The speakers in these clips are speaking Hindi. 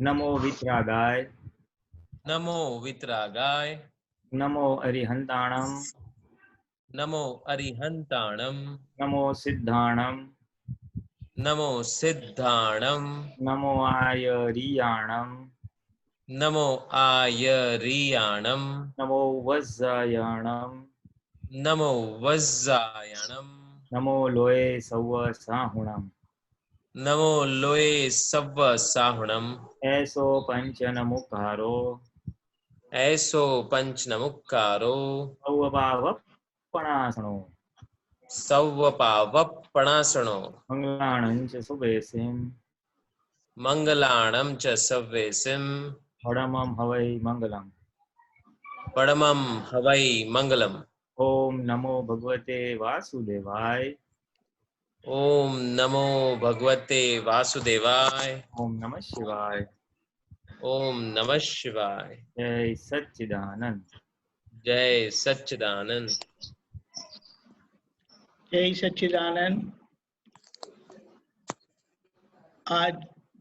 नमो वित्रागाय, नमो वितरागाय, नमो अरिहंताणम, नमो अरिहंताणम, नमो सिद्धाणम, नमो सिद्धाणम, नमो आयरियाणम, नमो आयरियाणम, नमो वज्जायणम, नमो वज्जायणम, नमो लोये सव्व साहुणम, नमो लोये सव्व साहुणम, ऐसो पंचन मुखारो, ऐसो पंचनमुक्कारो, सौवपावपणासनो, सव्वपावपणासनो, मंगलाणंच सुबेसिम, मंगलाणं च सव्वेसिम, हडमम हवै मंगलम। परमं हवै मंगलम्। ओम नमो भगवते वासुदेवाय, ओम नमो भगवते वासुदेवाय। ओम नमः शिवाय, ओम नमः शिवाय। जय सच्चिदानंद। जय सच्चिदानंद। जय सच्चिदानंद। आज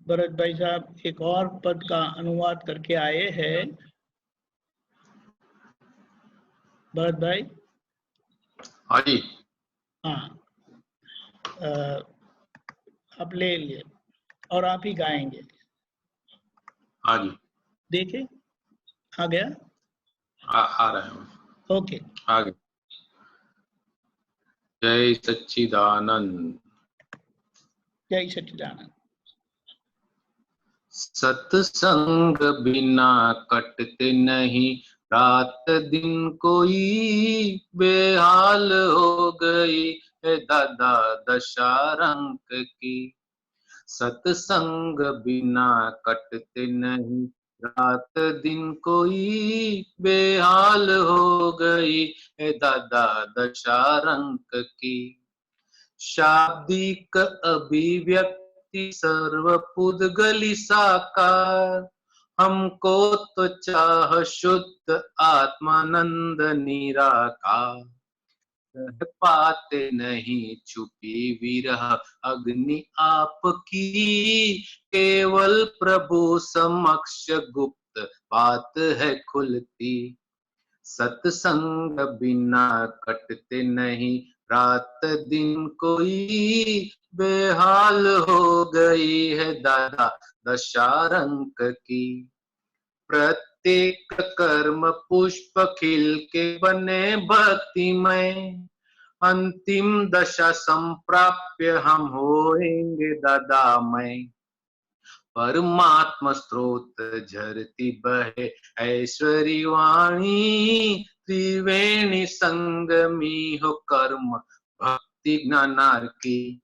भरत भाई साहब एक और पद का अनुवाद करके आए हैं। भरत भाई, हाँ जी, हाँ, आप ले लिए और आप ही गाएंगे। हाँ जी, देखे आ गया। आ रहे हैं। ओके, आ गए। जय सच्चिदानंद। जय सच्चिदानंद। सत्संग बिना कटते नहीं रात दिन, कोई बेहाल हो गई है दादा दशा रंग की। सत्संग बिना कटते नहीं रात दिन, कोई बेहाल हो गई है दादा दशा रंग की। शाब्दिक अभिव्यक्ति सर्वपुद्गली साकार, हमको तो चाह शुद्ध आत्मानंद निराकार। पाते नहीं छुपी विरह अग्नि आपकी, केवल प्रभु समक्ष गुप्त बात है खुलती। सत्संग बिना कटते नहीं रात दिन, कोई बेहाल हो गई है दादा दशा रंग की। प्रत्येक कर्म पुष्प खिल के बने भक्तिमय, अंतिम दशा संप्राप्य हम होएंगे दादामय। परमात्मा स्रोत झरती बहे ऐश्वरी वाणी, त्रिवेणी संगमी हो कर्म भक्ति ज्ञानार की।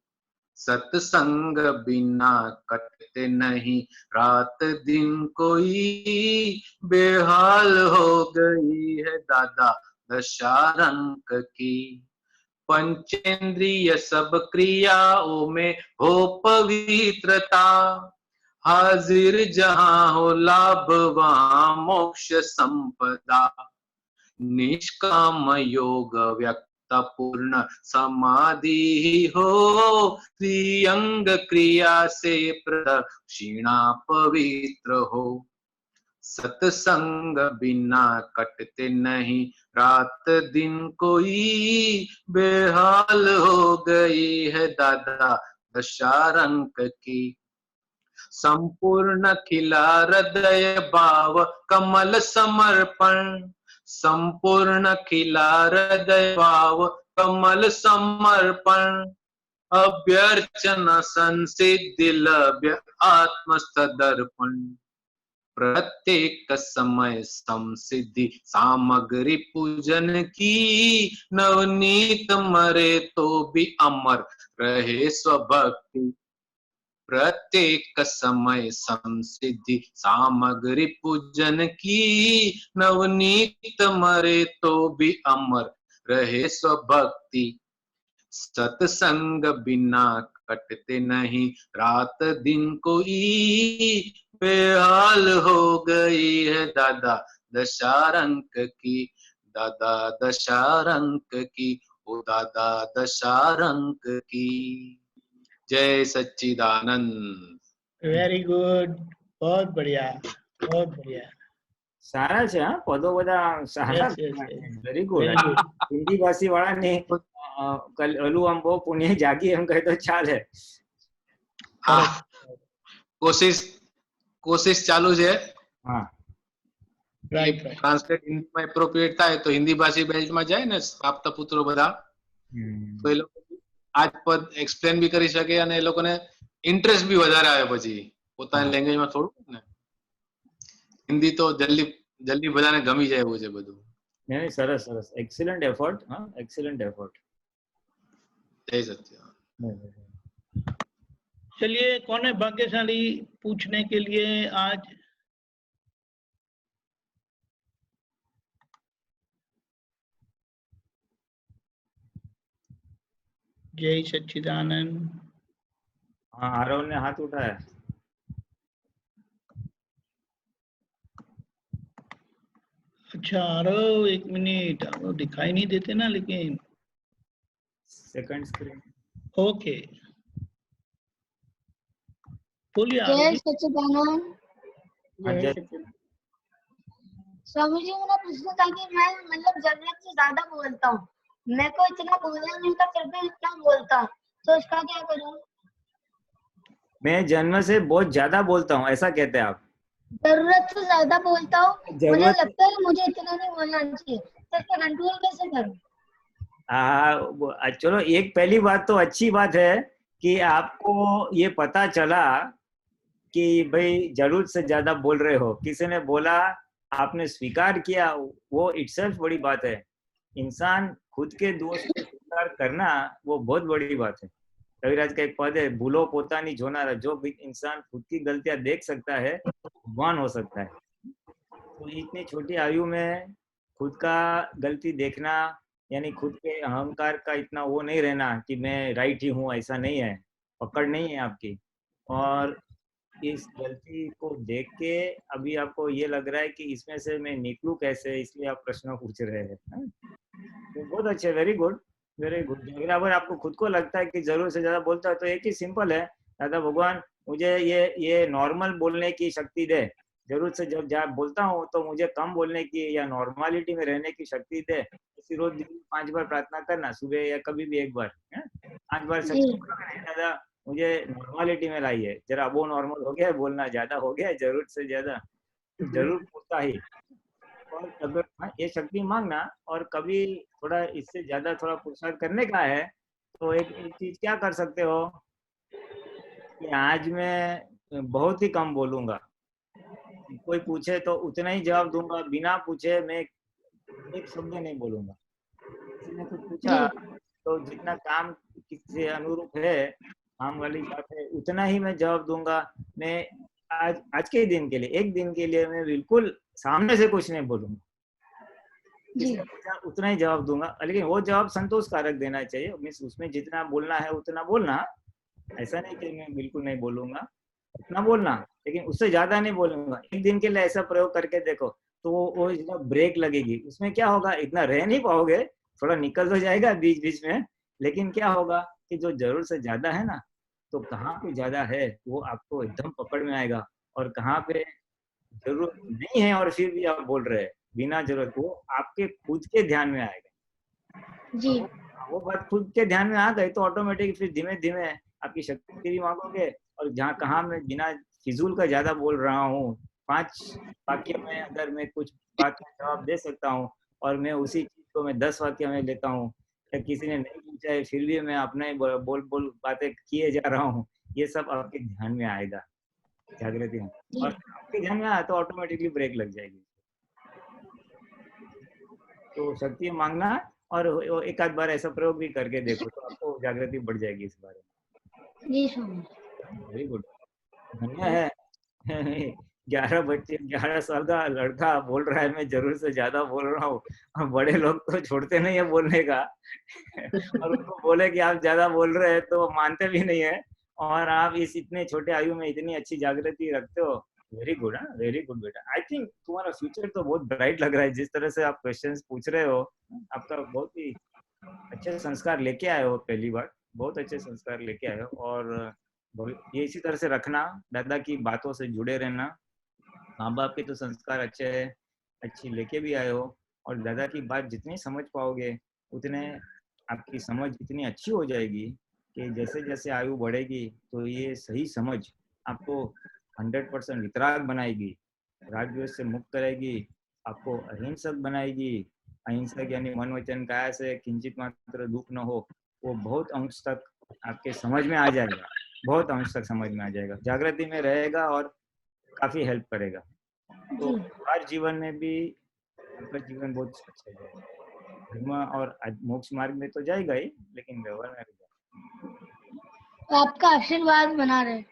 सत्संग बिना कटते नहीं रात दिन, कोई बेहाल हो गई है दादा दशा रंग की। पंचेंद्रिय सब क्रियाओं में हो पवित्रता, हाजिर जहां हो लाभ वहां मोक्ष संपदा। निष्काम योग व्यक्त पूर्ण समाधि ही हो, त्रिअंग क्रिया से प्रदक्षिणा पवित्र हो। सत्संग बिना कटते नहीं रात दिन, कोई बेहाल हो गई है दादा दशा रंग की। संपूर्ण खिला हृदय भाव कमल समर्पण, संपूर्ण खिला हृदय भाव कमल समर्पण। अभ्यर्चना संसिद्धि लभ्य आत्मस्तदर्पण। प्रत्येक समय संसिद्धि सामग्री पूजन की, नवनीत मरे तो भी अमर रहे स्वभक्ति। प्रत्येक समय संसिद्धि सामग्री पूजन की, नवनीत मरे तो भी अमर रहे स्वभक्ति। सत्संग बिना कटते नहीं रात दिन, कोई बेहाल हो गई है दादा दशा रंग की। दादा दशा रंग की, ओ दादा दशा रंग की। जय सच्चिदानंद। वेरी गुड, बहुत बढ़िया, बहुत बढ़िया। સારા છે હા પદો બધા સારા Yes, yes, yes. Very good Very good. Hindi ભાષી વાળા ને ઓલું આમ બહુ પુણ્ય જાગી એમ કહે તો ચાલે. હા કોશિશ ચાલુ છે. હા Right, right. ટ્રાન્સલેટ હિન્દીમાં એપ્રોપ્રિએટ થાય તો હિન્દી ભાષી બેલ્ટમાં જાય ને આપતા પુત્રો બધા તો એ લોકો આ જ પદ એક્સપ્લેન બી કરી શકે અને એ લોકોને ઇન્ટરેસ્ટ બી વધારે આવે પછી પોતાની લેંગ્વેજમાં થોડું ને. હિન્દી તો જલ્દી બધાને ગમી જાય એવું છે બધું. નહીં સરસ સરસ એક્સિલન્ટ એફર્ટ હા એક્સિલન્ટ એફર્ટ. જય સત્ય. चलिए कौन है भाग्यशाली पूछने के लिए आज? जय सच्चिदानंद. हाँ आरव ने हाथ उठाया. अच्छा आरव एक मिनट, आरव दिखाई नहीं देते ना लेकिन. Second screen. ओके बोलिए जय आरव जी. सच्चिदानंद. हाँ, जय स्वामी जी मेरा प्रश्न था कि मैं मतलब जरूरत से ज्यादा बोलता हूँ, मेरे को इतना बोलना नहीं था फिर भी इतना बोलता हूँ, तो इसका क्या करूँ? मैं जन्म से बहुत ज्यादा बोलता हूँ ऐसा कहते हैं आप. जरूरत से ज्यादा बोलता हूँ, मुझे जरूरत लगता है मुझे इतना नहीं बोलना चाहिए, तो इसका कंट्रोल कैसे करूँ? चलो एक पहली बात तो अच्छी बात है कि आपको ये पता चला कि भाई जरूरत से ज्यादा बोल रहे हो. किसी ने बोला आपने स्वीकार किया, वो इटसेल्फ बड़ी बात है. इंसान खुद के दोष को स्वीकार करना वो बहुत बड़ी बात है. कविराज का एक पद है भूलो पोतानी जोनारा. जो भी इंसान खुद की गलतियां देख सकता है भगवान हो सकता है. तो इतनी छोटी आयु में खुद का गलती देखना यानी खुद के अहंकार का इतना वो नहीं रहना कि मैं राइट ही हूँ, ऐसा नहीं है. पकड़ नहीं है आपकी. और इस गलती को देख के अभी आपको ये लग रहा है कि इसमें से मैं निकलूं कैसे, इसलिए आप प्रश्न पूछ रहे हैं. तो बहुत अच्छे, वेरी गुड वेरी गुड. अगर आपको खुद को लगता है कि जरूरत से ज्यादा बोलता है तो एक ही सिंपल है, दादा भगवान मुझे ये नॉर्मल बोलने की शक्ति दे. जरूरत से जब बोलता हूँ तो मुझे कम बोलने की या नॉर्मलिटी में रहने की शक्ति दे. इसी रोज दिन में 5 बार प्रार्थना करना, सुबह या कभी भी एक बार 5 बार दादा मुझे नॉर्मलिटी में लाइए. जरा वो नॉर्मल हो गया, बोलना ज्यादा हो गया, जरूरत से ज्यादा जरूर पूछता ही. और अगर ये शक्ति मांगना और कभी थोड़ा इससे ज्यादा थोड़ा पुरुषार्थ करने का है तो एक चीज क्या कर सकते हो कि आज मैं बहुत ही कम बोलूंगा. कोई पूछे तो उतना ही जवाब दूंगा, बिना पूछे मैं एक शब्द नहीं बोलूंगा. किसी ने कुछ पूछा तो जितना काम किसी अनुरूप है, काम वाली बात है, उतना ही मैं जवाब दूंगा. मैं आज के दिन के लिए, एक दिन के लिए मैं बिल्कुल सामने से कुछ नहीं बोलूंगा. उतना ही जवाब दूंगा, लेकिन वो जवाब संतोषकारक देना चाहिए. मीन्स उसमें जितना बोलना है उतना बोलना. ऐसा नहीं कि मैं बिल्कुल नहीं बोलूंगा, उतना बोलना, लेकिन उससे ज्यादा नहीं बोलूंगा. एक दिन के लिए ऐसा प्रयोग करके देखो तो वो इतना ब्रेक लगेगी. उसमें क्या होगा, इतना रह नहीं पाओगे, थोड़ा निकल तो जाएगा बीच बीच में, लेकिन क्या होगा कि जो जरूरत से ज्यादा है ना, तो कहाँ पे ज्यादा है वो आपको एकदम पकड़ में आएगा. और कहाँ पे जरूरत नहीं है और फिर भी आप बोल रहे हैं बिना जरूरत, वो आपके खुद के ध्यान में आएगा जी. वो बात खुद के ध्यान में आ गई तो ऑटोमेटिक फिर धीमे धीमे आपकी शक्ति भी मांगोगे. और जहाँ कहाँ मैं बिना फिजूल का ज्यादा बोल रहा हूँ, 5 वाक्य में अगर मैं कुछ बात का जवाब दे सकता हूँ और मैं उसी चीज को मैं 10 वाक्य में लेता हूँ, या किसी ने नहीं पूछा है फिर भी मैं अपने बोल बातें किए जा रहा हूँ, ये सब आपके ध्यान में आएगा जागृति में. और आपके ध्यान में आया तो ऑटोमेटिकली ब्रेक लग जाएगी. तो शक्ति मांगना और एक आध बार ऐसा प्रयोग भी करके देखो तो आपको जागृति बढ़ जाएगी इस बारे में. जी स्वामी. Very good. धन्य है. 11 साल का लड़का बोल रहा है मैं जरूर से ज्यादा बोल रहा हूँ. बड़े लोग तो छोड़ते नहीं है बोलने का और उनको बोले कि आप ज्यादा बोल रहे हैं तो मानते भी नहीं है. और आप इस इतने छोटे आयु में इतनी अच्छी जागृति रखते हो. Very good. वेरी गुड बेटा. आई थिंक तुम्हारा फ्यूचर तो बहुत ब्राइट लग रहा है. जिस तरह से आप क्वेश्चंस पूछ रहे हो, आपका बहुत ही अच्छे संस्कार लेके आए हो. पहली बार बहुत अच्छे संस्कार लेके आए हो. और ये इसी तरह से रखना, दादा की बातों से जुड़े रहना। माँ बाप के तो संस्कार अच्छे है, अच्छी लेके भी आए हो, और दादा की बात जितनी समझ पाओगे उतने आपकी समझ इतनी अच्छी हो जाएगी कि जैसे जैसे आयु बढ़ेगी तो ये सही समझ आपको 100% वितराग बनाएगी, राग द्वेष से मुक्त करेगी, आपको अहिंसक बनाएगी। अहिंसक यानी मन वचन काया से किंचित मात्र दुख न हो, वो बहुत अंश तक आपके समझ में आ जाएगा, बहुत अंश तक समझ में आ जाएगा, जागृति में रहेगा और काफी हेल्प करेगा। तो हर जीवन में भी आपका जीवन बहुत अच्छा जाएगा, धर्म और मोक्ष मार्ग में तो जाएगा ही, लेकिन व्यवहार में भी जाएगा। आपका आशीर्वाद बना रहे।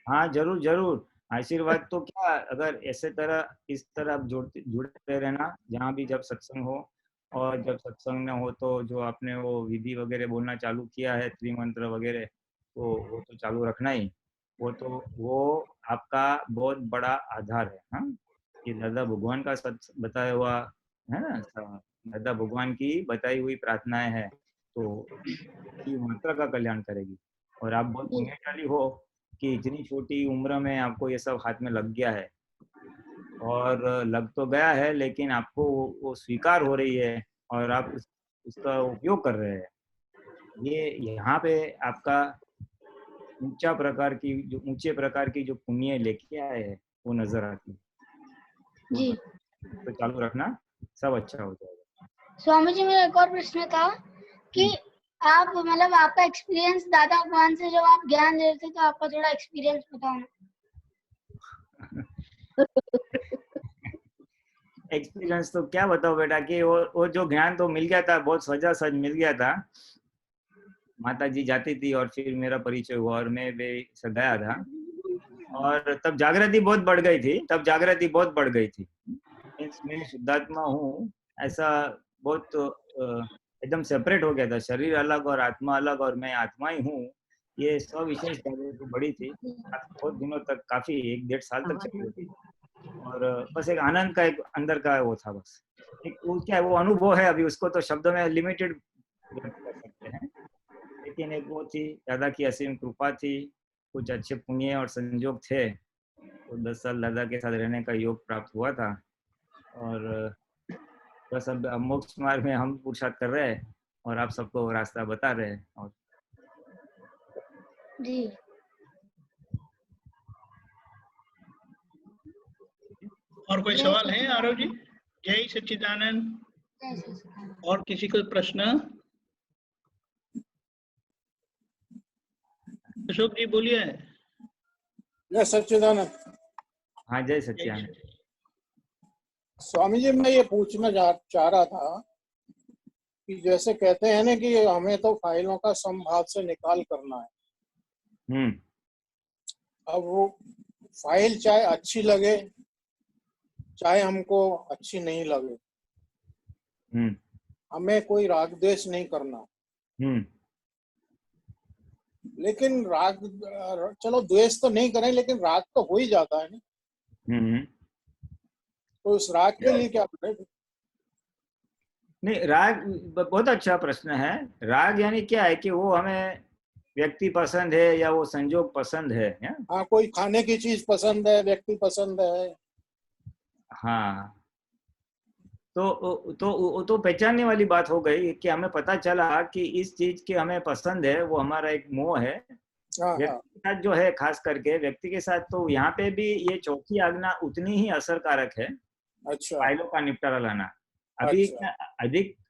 हाँ जरूर जरूर, आशीर्वाद तो क्या, अगर ऐसे तरह इस तरह आप जुड़ते रहना, जहाँ भी जब सत्संग हो, और जब सत्संग न हो तो जो आपने वो विधि वगैरह बोलना चालू किया है, त्रिमंत्र वगैरह, तो वो तो चालू रखना ही, वो आपका बहुत बड़ा आधार है। हाँ, ये दादा भगवान का बताया हुआ है ना, दादा भगवान की बताई हुई प्रार्थनाएं है, तो ये मात्रा का कल्याण करेगी। और आप बहुत पुण्यशाली हो कि इतनी छोटी उम्र में आपको ये सब हाथ में लग गया है, और लग तो गया है लेकिन आपको वो स्वीकार हो रही है, और आप उसका उपयोग कर रहे हैं। ये यहाँ पे आपका ऊंचे प्रकार की जो पुण्य लेके आए हैं वो नजर आती है। जी तो चालू रखना, सब अच्छा हो जाएगा। स्वामी जी, मेरा एक और प्रश्न था कि आप मतलब आपका एक्सपीरियंस दादा भगवान से जब आप ज्ञान ले रहे थे, तो आपका थोड़ा एक्सपीरियंस बताओ। एक्सपीरियंस तो क्या बताओ बेटा, कि वो जो ज्ञान तो मिल गया था, बहुत सजा सज मिल गया था। माता जी जाती थी और फिर मेरा परिचय हुआ और मैं भी गया था, और तब जागृति बहुत बढ़ गई थी। मैं शुद्धात्मा हूँ ऐसा बहुत एकदम सेपरेट हो गया था, शरीर अलग और आत्मा अलग, और मैं आत्मा ही हूँ, ये विशेष जागृति बड़ी थी। बहुत दिनों तक, काफी 1-1.5 साल तक चली थी, और बस एक आनंद का, एक अंदर का वो था, बस एक वो क्या है, वो अनुभव है, अभी उसको तो शब्दों में लिमिटेड व्यक्त कर सकते हैं, लेकिन एक वो थी, दादा की असीम कृपा थी, कुछ अच्छे पुण्य और संजोग थे, तो 10 साल दादा के साथ रहने का योग प्राप्त हुआ था, और बस अब मोक्ष मार्ग में हम पुरुषार्थ कर रहे हैं और आप सबको रास्ता बता रहे हैं। और जी और कोई सवाल है आरव जी? जय सच्चिदानंद। और किसी को प्रश्न? अशोक जी बोलिए। जय सच्चिदानंद। हाँ जय सच्चिदानंद। स्वामी जी, मैं ये पूछना चाह रहा था कि जैसे कहते हैं ना कि हमें तो फाइलों का समभाव से निकाल करना है। अब वो फाइल चाहे अच्छी लगे चाहे हमको अच्छी नहीं लगे, हमें कोई राग द्वेष नहीं करना। लेकिन राग, चलो द्वेष तो नहीं करें, लेकिन राग तो हो ही जाता है ना। तो उस राग के लिए क्या करें? नहीं, राग बहुत अच्छा प्रश्न है। राग यानी क्या है कि वो हमें व्यक्ति पसंद है या वो संजोग पसंद है। हाँ, कोई खाने की चीज पसंद है, व्यक्ति पसंद है। हाँ, तो पहचानने वाली बात हो गई कि हमें पता चला कि इस चीज के हमें पसंद है, वो हमारा एक मोह है। व्यक्ति के साथ जो है, खास करके व्यक्ति के साथ, तो यहाँ पे भी ये चौथी आज्ञा उतनी ही असरकारक है। अच्छा। फाइलों का निपटारा लाना। अभी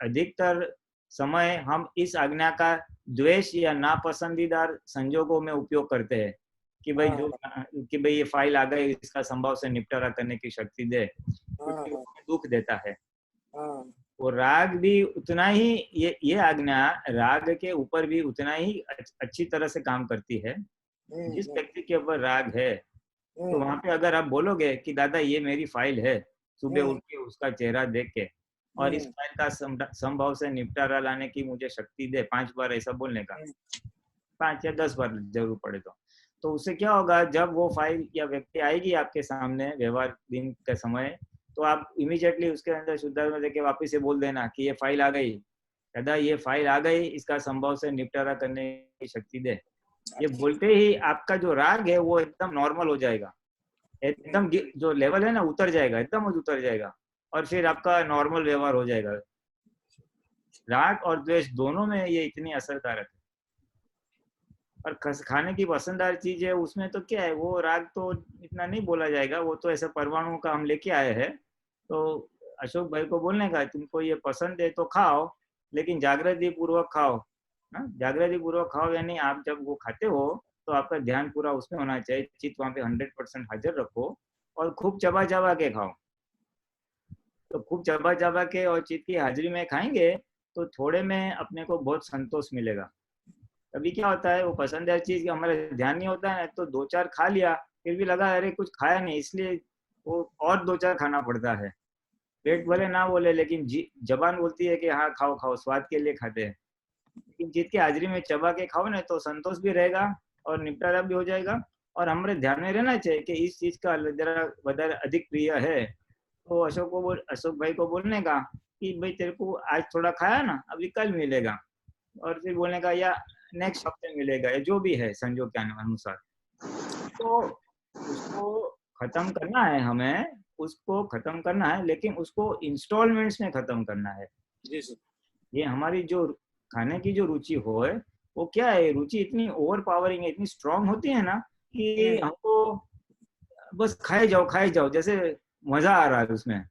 अधिकतर समय हम इस आज्ञा का द्वेष या नापसंदीदार संजोगों में उपयोग करते हैं कि भाई कि भाई ये फाइल आ गई, इसका संभव से निपटारा करने की शक्ति दे, क्योंकि दुख देता है। और राग भी उतना ही, ये आज्ञा राग के ऊपर भी उतना ही अच्छी तरह से काम करती है। जिस व्यक्ति के ऊपर राग है, तो वहां पे अगर आप बोलोगे कि दादा ये मेरी फाइल है, सुबह उठ के उसका चेहरा देख के, और इस फाइल का संभव से निपटारा लाने की मुझे शक्ति दे, 5 बार ऐसा बोलने का, 5 या 10 बार जरूर पड़े तो उससे क्या होगा, जब वो फाइल या व्यक्ति आएगी आपके सामने व्यवहार दिन के समय, तो आप इमीडिएटली उसके अंदर शुद्धात्मा देके वापिस से बोल देना कि ये फाइल आ गई, दादा ये फाइल आ गई, इसका संभव से निपटारा करने की शक्ति दे। ये बोलते ही आपका जो राग है वो एकदम नॉर्मल हो जाएगा, एकदम जो लेवल है ना उतर जाएगा, एकदम उतर जाएगा, और फिर आपका नॉर्मल व्यवहार हो जाएगा। राग और द्वेष दोनों में ये इतनी असरकारक है। और खाने की पसंददार चीज है, उसमें तो क्या है, वो राग तो इतना नहीं बोला जाएगा, वो तो ऐसे परमाणुओं का हम लेके आए हैं। तो अशोक भाई को बोलने का, तुमको ये पसंद है तो खाओ, लेकिन जागृति पूर्वक खाओ। जागृति पूर्वक खाओ यानी आप जब वो खाते हो तो आपका ध्यान पूरा उसमें होना चाहिए, चित्त वहां पे 100% हाजिर रखो, और खूब चबा चबा के खाओ। तो खूब चबा चबा के और चित्त की हाजिरी में खाएंगे तो थोड़े में अपने को बहुत संतोष मिलेगा। अभी क्या होता है, वो पसंदीदा चीज हमारा ध्यान नहीं होता है, तो 2-4 खा लिया, फिर भी लगा अरे कुछ खाया नहीं, इसलिए वो और 2-4 खाना पड़ता है। पेट भले ना बोले, लेकिन जबान बोलती है कि हाँ खाओ खाओ, स्वाद के लिए खाते हैं। लेकिन चित्त की हाजिरी में चबा के खाओ ना, तो संतोष भी रहेगा और निपटारा भी हो जाएगा। और हमारे ध्यान में रहना चाहिए कि इस चीज का जरा अधिक प्रिय है, तो अशोक भाई को बोलने का कि भाई तेरे को आज थोड़ा खाया ना, अभी कल मिलेगा, और फिर बोलने का या नेक्स्ट हफ्ते मिलेगा, या जो भी है संजोग के अनुसार। तो उसको खत्म करना है, हमें उसको खत्म करना है, लेकिन उसको इंस्टॉलमेंट्स में खत्म करना है। जी सर। ये हमारी जो खाने की जो रुचि हो है, वो क्या है, रुचि इतनी ओवर पावरिंग है, इतनी स्ट्रांग होती है ना कि हमको बस खाए जाओ, जैसे मजा आ रहा है उसमें,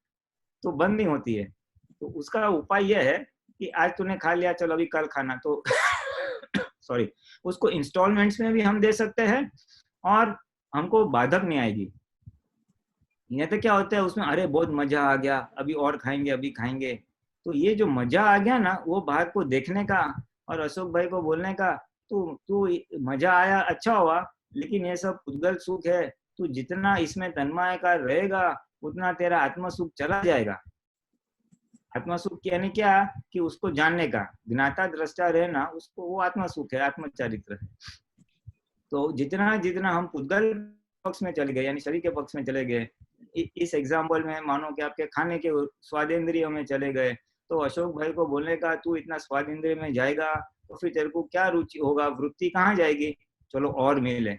तो बंद नहीं होती है। तो उसका उपाय यह है कि आज तूने खा लिया, चलो अभी कल खाना, तो सॉरी, उसको इंस्टॉलमेंट्स में भी हम दे सकते हैं और हमको बाधक नहीं आएगी। ये तो क्या होता है उसमें, अरे बहुत मजा आ गया, अभी और खाएंगे, अभी खाएंगे। तो ये जो मजा आ गया ना, वो बात को देखने का और अशोक भाई को बोलने का, तू मजा आया, अच्छा हुआ, लेकिन ये सब उद्गल सुख है, तू जितना इसमें तन्मयकार रहेगा उतना तेरा आत्म सुख चला जाएगा। आत्म सुख यानी क्या, कि उसको जानने का, ज्ञाता दृष्टा रहना, उसको वो आत्म सुख है, आत्मचारित्र है। तो जितना जितना हम पुद्गल पक्ष में चले गए, यानी शरीर के पक्ष में चले गए, इस एग्जाम्पल में मानो कि आपके खाने के स्वादेंद्रियों में चले गए, तो अशोक भाई को बोलने का, तू इतना स्वादेंद्रिय में जाएगा तो फिर तेरे को क्या रुचि होगा, वृत्ति कहाँ जाएगी, चलो और मिले।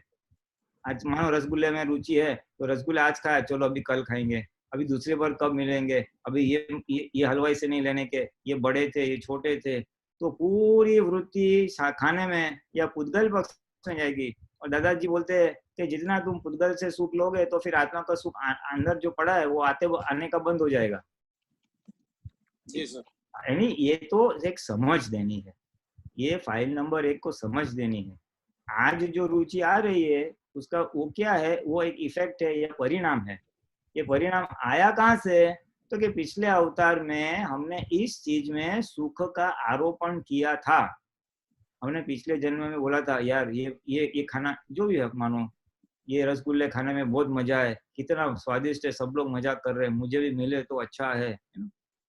आज मानो रसगुल्ले में रुचि है, तो रसगुल्ला आज खाया, चलो अभी कल खाएंगे, अभी दूसरी बार कब मिलेंगे, अभी ये हलवाई से नहीं लेने के, ये बड़े थे, ये छोटे थे। तो पूरी वृत्ति खाने में या पुद्गल पक्ष में जाएगी। और दादाजी बोलते हैं कि जितना तुम पुद्गल से सुख लोगे तो फिर आत्मा का सुख अंदर जो पड़ा है वो आने का बंद हो जाएगा। जी सर। यानी ये तो एक समझ देनी है, ये फाइल नंबर 1 को समझ देनी है। आज जो रुचि आ रही है उसका वो क्या है, वो एक इफेक्ट है या परिणाम है। ये परिणाम आया कहाँ से, तो कि पिछले अवतार में हमने इस चीज में सुख का आरोपण किया था। हमने पिछले जन्म में बोला था, यार ये खाना जो भी है, मानो ये रसगुल्ले खाने में बहुत मजा है, कितना स्वादिष्ट है, सब लोग मजा कर रहे हैं, मुझे भी मिले तो अच्छा है।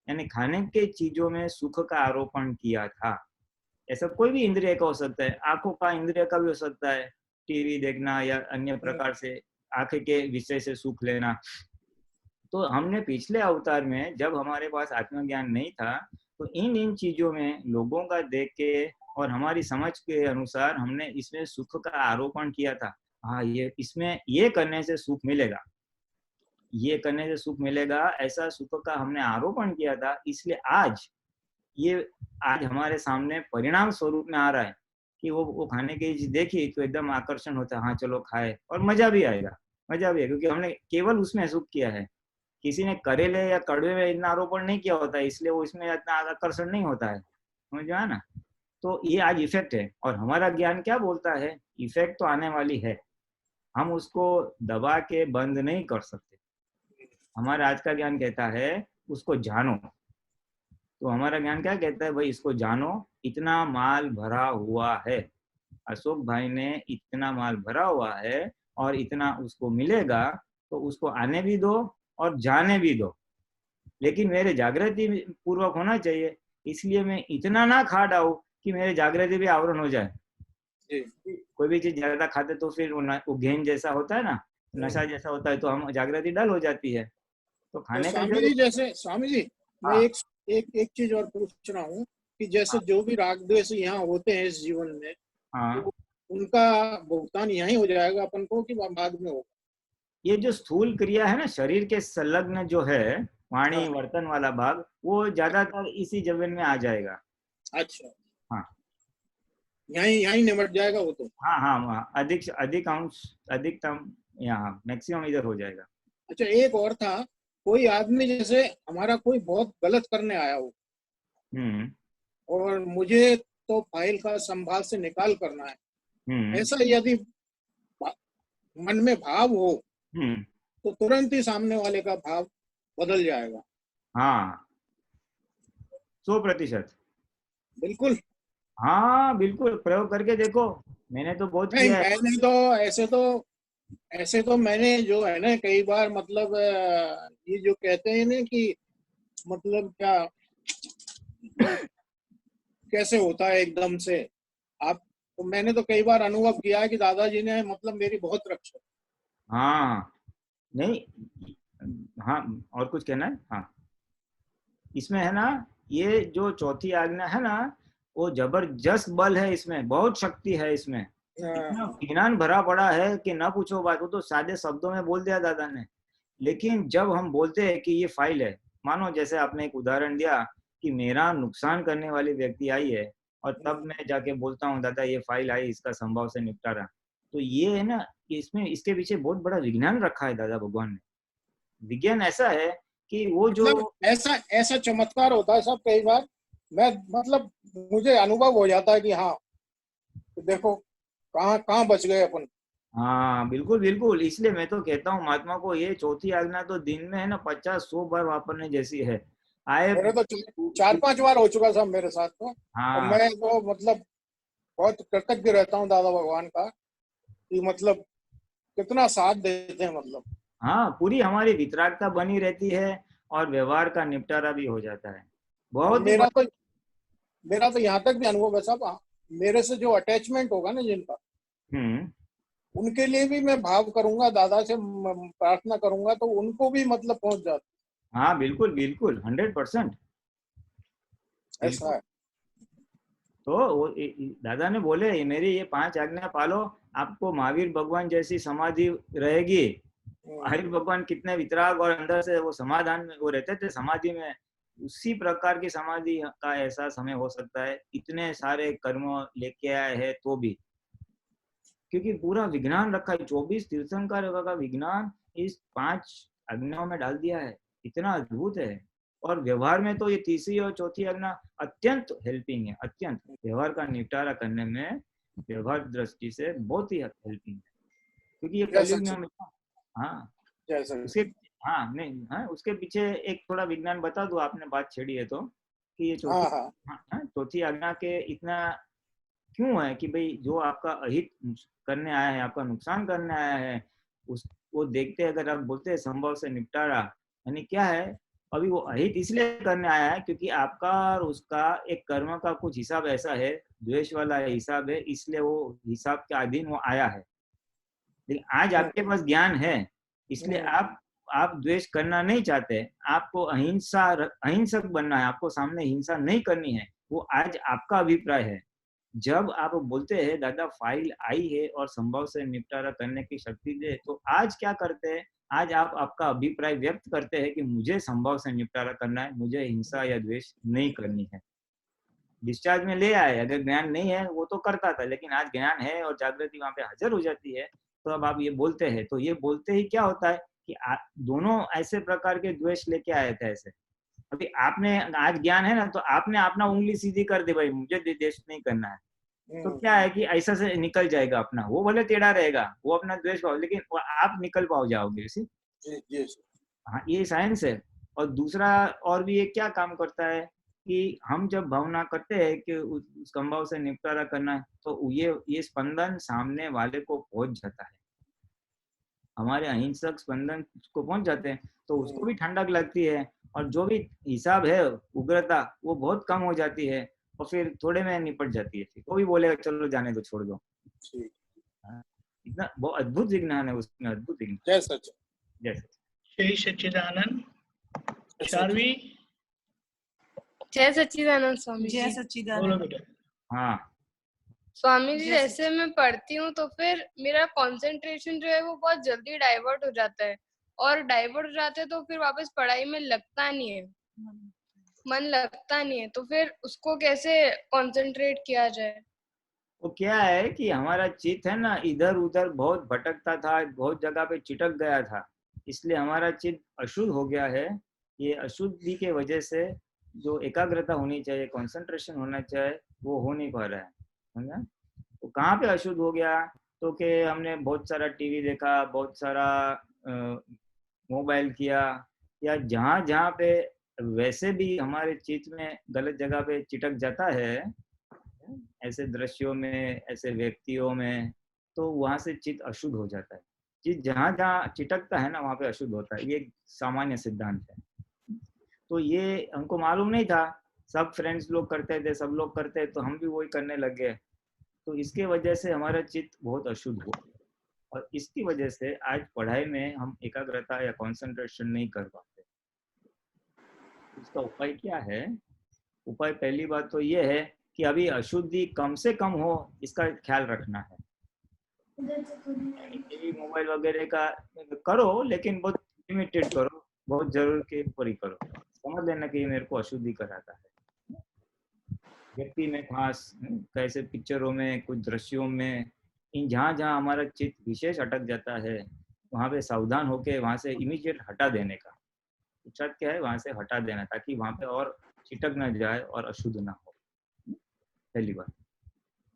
यानी खाने के चीजों में सुख का आरोपण किया था। ऐसा कोई भी इंद्रिय का हो सकता है, आंखों का इंद्रिय का भी हो सकता है, टीवी देखना या अन्य प्रकार से आंखें के विषय से सुख लेना। तो हमने पिछले अवतार में जब हमारे पास आत्मज्ञान नहीं था, तो इन चीजों में लोगों का देख के और हमारी समझ के अनुसार हमने इसमें सुख का आरोपण किया था। हाँ, ये इसमें ये करने से सुख मिलेगा, ये करने से सुख मिलेगा, ऐसा सुख का हमने आरोपण किया था। इसलिए आज हमारे सामने परिणाम स्वरूप में आ रहा है कि वो खाने की चीज देखी तो एकदम आकर्षण होता है, हाँ चलो खाए, और मजा भी आएगा, क्योंकि हमने केवल उसमें सुख किया है। किसी ने करेले या कड़वे में इतना आरोपण नहीं किया होता है, इसलिए वो इसमें इतना आकर्षण नहीं होता है, समझ में आया ना। तो ये आज इफेक्ट है, और हमारा ज्ञान क्या बोलता है, इफेक्ट तो आने वाली है, हम उसको दबा के बंद नहीं कर सकते। हमारा आज का ज्ञान कहता है उसको जानो। तो हमारा ज्ञान क्या कहता है, भाई इसको जानो, इतना माल भरा हुआ है, अशोक भाई ने इतना माल भरा हुआ है और इतना उसको मिलेगा, तो उसको आने भी दो और जाने भी दो, लेकिन मेरे जागृति पूर्वक होना चाहिए। इसलिए मैं इतना ना खा डाऊं कि मेरे जागृति भी आवरण हो जाए। कोई भी चीज ज्यादा खाते तो फिर वो घेन जैसा होता है ना, नशा जैसा होता है, तो हम जागृति डल हो जाती है। तो खाने का स्वामी जी मैं एक चीज और पूछ रहा हूँ कि जैसे जो भी राग द्वेष यहाँ होते हैं इस जीवन में, उनका भुगतान यहीं हो जाएगा अपन को कि बाद में होगा? ये जो स्थूल क्रिया है ना, शरीर के संलग्न जो है वाणी हाँ। वर्तन वाला भाग, वो ज्यादातर इसी जमीन में आ जाएगा। अच्छा, हाँ यहीं निमट जाएगा वो तो। हाँ हाँ हाँ, अधिक अंश अधिकतम यहाँ मैक्सिमम इधर हो जाएगा। अच्छा, एक और था, कोई आदमी जैसे हमारा कोई बहुत गलत करने आया हो और मुझे तो फाइल का संभाल से निकाल करना है, ऐसा यदि मन में भाव हो तो तुरंत ही सामने वाले का भाव बदल जाएगा। हाँ 100%। बिल्कुल। हाँ बिल्कुल, प्रयोग करके देखो, मैंने तो बहुत नहीं, किया है। मैंने तो ऐसे तो मैंने जो है ना कई बार मतलब ये जो कहते हैं ना कि मतलब क्या कैसे होता है एकदम से आप, तो मैंने तो कई बार अनुभव किया है कि दादाजी ने मतलब मेरी बहुत रक्षा। हाँ नहीं, हाँ और कुछ कहना है? हाँ इसमें है ना, ये जो चौथी आज्ञा है ना, वो जबरदस्त बल है इसमें, बहुत शक्ति है इसमें, इतना विज्ञान भरा पड़ा है कि ना पूछो बात। वो तो सादे शब्दों में बोल दिया दादा ने, लेकिन जब हम बोलते हैं कि ये फाइल है, मानो जैसे आपने एक उदाहरण दिया कि मेरा नुकसान करने वाली व्यक्ति आई है और तब मैं जाके बोलता हूँ दादा ये फाइल आई, इसका संभव से निपटारा, तो ये है ना, इसमें इसके पीछे बहुत बड़ा विज्ञान रखा है दादा भगवान ने। विज्ञान ऐसा है कि वो जो मतलब ऐसा चमत्कार होता है सब, कई बार मैं मतलब मुझे अनुभव हो जाता है कि हाँ देखो कहाँ बच गए अपन। हाँ बिल्कुल बिल्कुल, इसलिए मैं तो कहता हूँ महात्मा को, ये चौथी आज्ञा तो दिन में है ना 50-100 बार वापरने जैसी है। आए मेरे तो 4-5 बार हो चुका सब मेरे साथ तो। हाँ और मैं तो मतलब बहुत कृतज्ञ रहता हूँ दादा भगवान का कि मतलब कितना साथ देते हैं मतलब। हाँ, पूरी हमारी वितरागता बनी रहती है और व्यवहार का निपटारा भी हो जाता है। बहुत ही मेरा तो यहाँ तक भी अनुभव है साहब, मेरे से जो अटैचमेंट होगा ना जिनका, उनके लिए भी मैं भाव करूंगा, दादा से प्रार्थना करूंगा तो उनको भी मतलब पहुंच जाता। हाँ बिल्कुल बिल्कुल 100% ऐसा है। तो वो दादा ने बोले मेरी ये 5 आज्ञा पालो, आपको महावीर भगवान जैसी समाधि रहेगी। महावीर भगवान कितने वितराग और अंदर से वो समाधान में वो रहते थे समाधि में, उसी प्रकार की समाधि का एहसास हमें हो सकता है इतने सारे कर्म लेके आए हैं तो भी, क्योंकि पूरा विज्ञान रखा है। 24 तीर्थंकर का विज्ञान इस 5 आज्ञाओं में डाल दिया है, इतना अद्भुत है। और व्यवहार में तो ये तीसरी और चौथी आज्ञा अत्यंत हेल्पिंग है, अत्यंत व्यवहार का निपटारा करने में व्यवहार दृष्टि से बहुत ही हेल्पिंग है, क्योंकि ये कलयुग में हम हाँ उसके हाँ नहीं हाँ उसके पीछे एक थोड़ा विज्ञान बता दूं, आपने बात छेड़ी है तो, कि ये चौथी आज्ञा के इतना क्यों है कि भाई जो आपका अहित करने आया है, आपका नुकसान करने आया है, उस वो देखते अगर आप बोलते हैं संभव से निपटारा, यानी क्या है, अभी वो अहित इसलिए करने आया है क्योंकि आपका और उसका एक कर्म का कुछ हिसाब ऐसा है, द्वेष वाला हिसाब है, इसलिए वो हिसाब के अधीन वो आया है। लेकिन आज आपके पास ज्ञान है, इसलिए आप द्वेष करना नहीं चाहते, आपको अहिंसक बनना है, आपको सामने हिंसा नहीं करनी है, वो आज आपका अभिप्राय है। जब आप बोलते हैं दादा फाइल आई है और संभव से निपटारा करने की शक्ति दे, तो आज क्या करते हैं, आज आप आपका अभिप्राय व्यक्त करते हैं कि मुझे संभव से निपटारा करना है, मुझे हिंसा या द्वेष नहीं करनी है। डिस्चार्ज में ले आए, अगर ज्ञान नहीं है वो तो करता था, लेकिन आज ज्ञान है और जागृति वहां पे हाजिर हो जाती है, तो अब आप ये बोलते हैं, तो ये बोलते ही क्या होता है कि दोनों ऐसे प्रकार के द्वेष लेके आए थे ऐसे। अभी आपने आज ज्ञान है ना, तो आपने अपना उंगली सीधी कर दी, भाई मुझे द्वेष नहीं करना है, तो क्या है कि ऐसा से निकल जाएगा अपना, वो भले टेढ़ा रहेगा, वो अपना द्वेष भाव, लेकिन आप निकल पाओ जाओगे इसी। हाँ ये साइंस है। और दूसरा और भी ये क्या काम करता है कि हम जब भावना करते हैं कि उस संभव से निपटारा करना है, तो ये स्पंदन सामने वाले को पहुंच जाता है, हमारे अहिंसक स्पंदन को पहुंच जाते हैं, तो उसको भी ठंडक लगती है, और जो भी हिसाब है उग्रता वो बहुत कम हो जाती है, और फिर थोड़े में निपट जाती है, फिर वो भी बोलेगा चलो जाने दो, छोड़ दो। इतना बहुत अद्भुत विज्ञान है उसमें, अद्भुत विज्ञान। जय सच, जय सच, जय सच्चिदानंद। शार्वी, जय सच्चिदानंद स्वामी, जय सच्चिदानंद। बोलो बेटा। हाँ स्वामी जी जैसे मैं पढ़ती हूँ तो फिर मेरा कंसंट्रेशन जो है वो बहुत जल्दी डाइवर्ट हो जाता है, और डाइवर्ट हो जाता है तो फिर वापस पढ़ाई में लगता नहीं है, मन लगता नहीं है। तो फिर उसको कैसे कंसंट्रेट किया जाए? वो क्या है कि हमारा चित्त है ना इधर उधर बहुत भटकता था, बहुत जगह पे चिटक गया था, इसलिए हमारा चित्त अशुद्ध हो गया है। ये अशुद्धि के वजह से जो एकाग्रता होनी चाहिए, कंसंट्रेशन होना चाहिए, वो हो नहीं पा रहा है, समझा? तो कहाँ पे अशुद्ध हो गया? तो कि हमने बहुत सारा टीवी देखा, बहुत सारा मोबाइल किया, या जहाँ जहाँ पे वैसे भी हमारे चित्त में गलत जगह पे चिटक जाता है, ऐसे दृश्यों में, ऐसे व्यक्तियों में, तो वहां से चित्त अशुद्ध हो जाता है। चित्त जहाँ जहाँ चिटकता है ना, वहां पे अशुद्ध होता है। ये एक सामान्य सिद्धांत है। तो ये हमको मालूम नहीं था, सब फ्रेंड्स लोग करते थे, सब लोग करते, तो हम भी वही करने लग गए। तो इसके वजह से हमारा चित्त बहुत अशुद्ध हुआ, और इसकी वजह से आज पढ़ाई में हम एकाग्रता या कंसंट्रेशन नहीं कर पाते। इसका उपाय क्या है? उपाय पहली बात तो ये है कि अभी अशुद्धि कम से कम हो, इसका ख्याल रखना है। टीवी मोबाइल वगैरह का करो, लेकिन बहुत लिमिटेड करो, बहुत जरूर के ऊपर ही करो। समझ लेना कि ये मेरे को अशुद्धि कराता है। व्यक्ति में खास, कैसे पिक्चरों में, कुछ दृश्यों में, इन जहाँ जहाँ हमारा चित्त विशेष अटक जाता है, वहाँ पे सावधान होके वहाँ से इमीडिएट हटा देने का। इच्छा क्या है? वहाँ से हटा देना, ताकि वहाँ पे और चिटक ना जाए और अशुद्ध ना हो। पहली बात।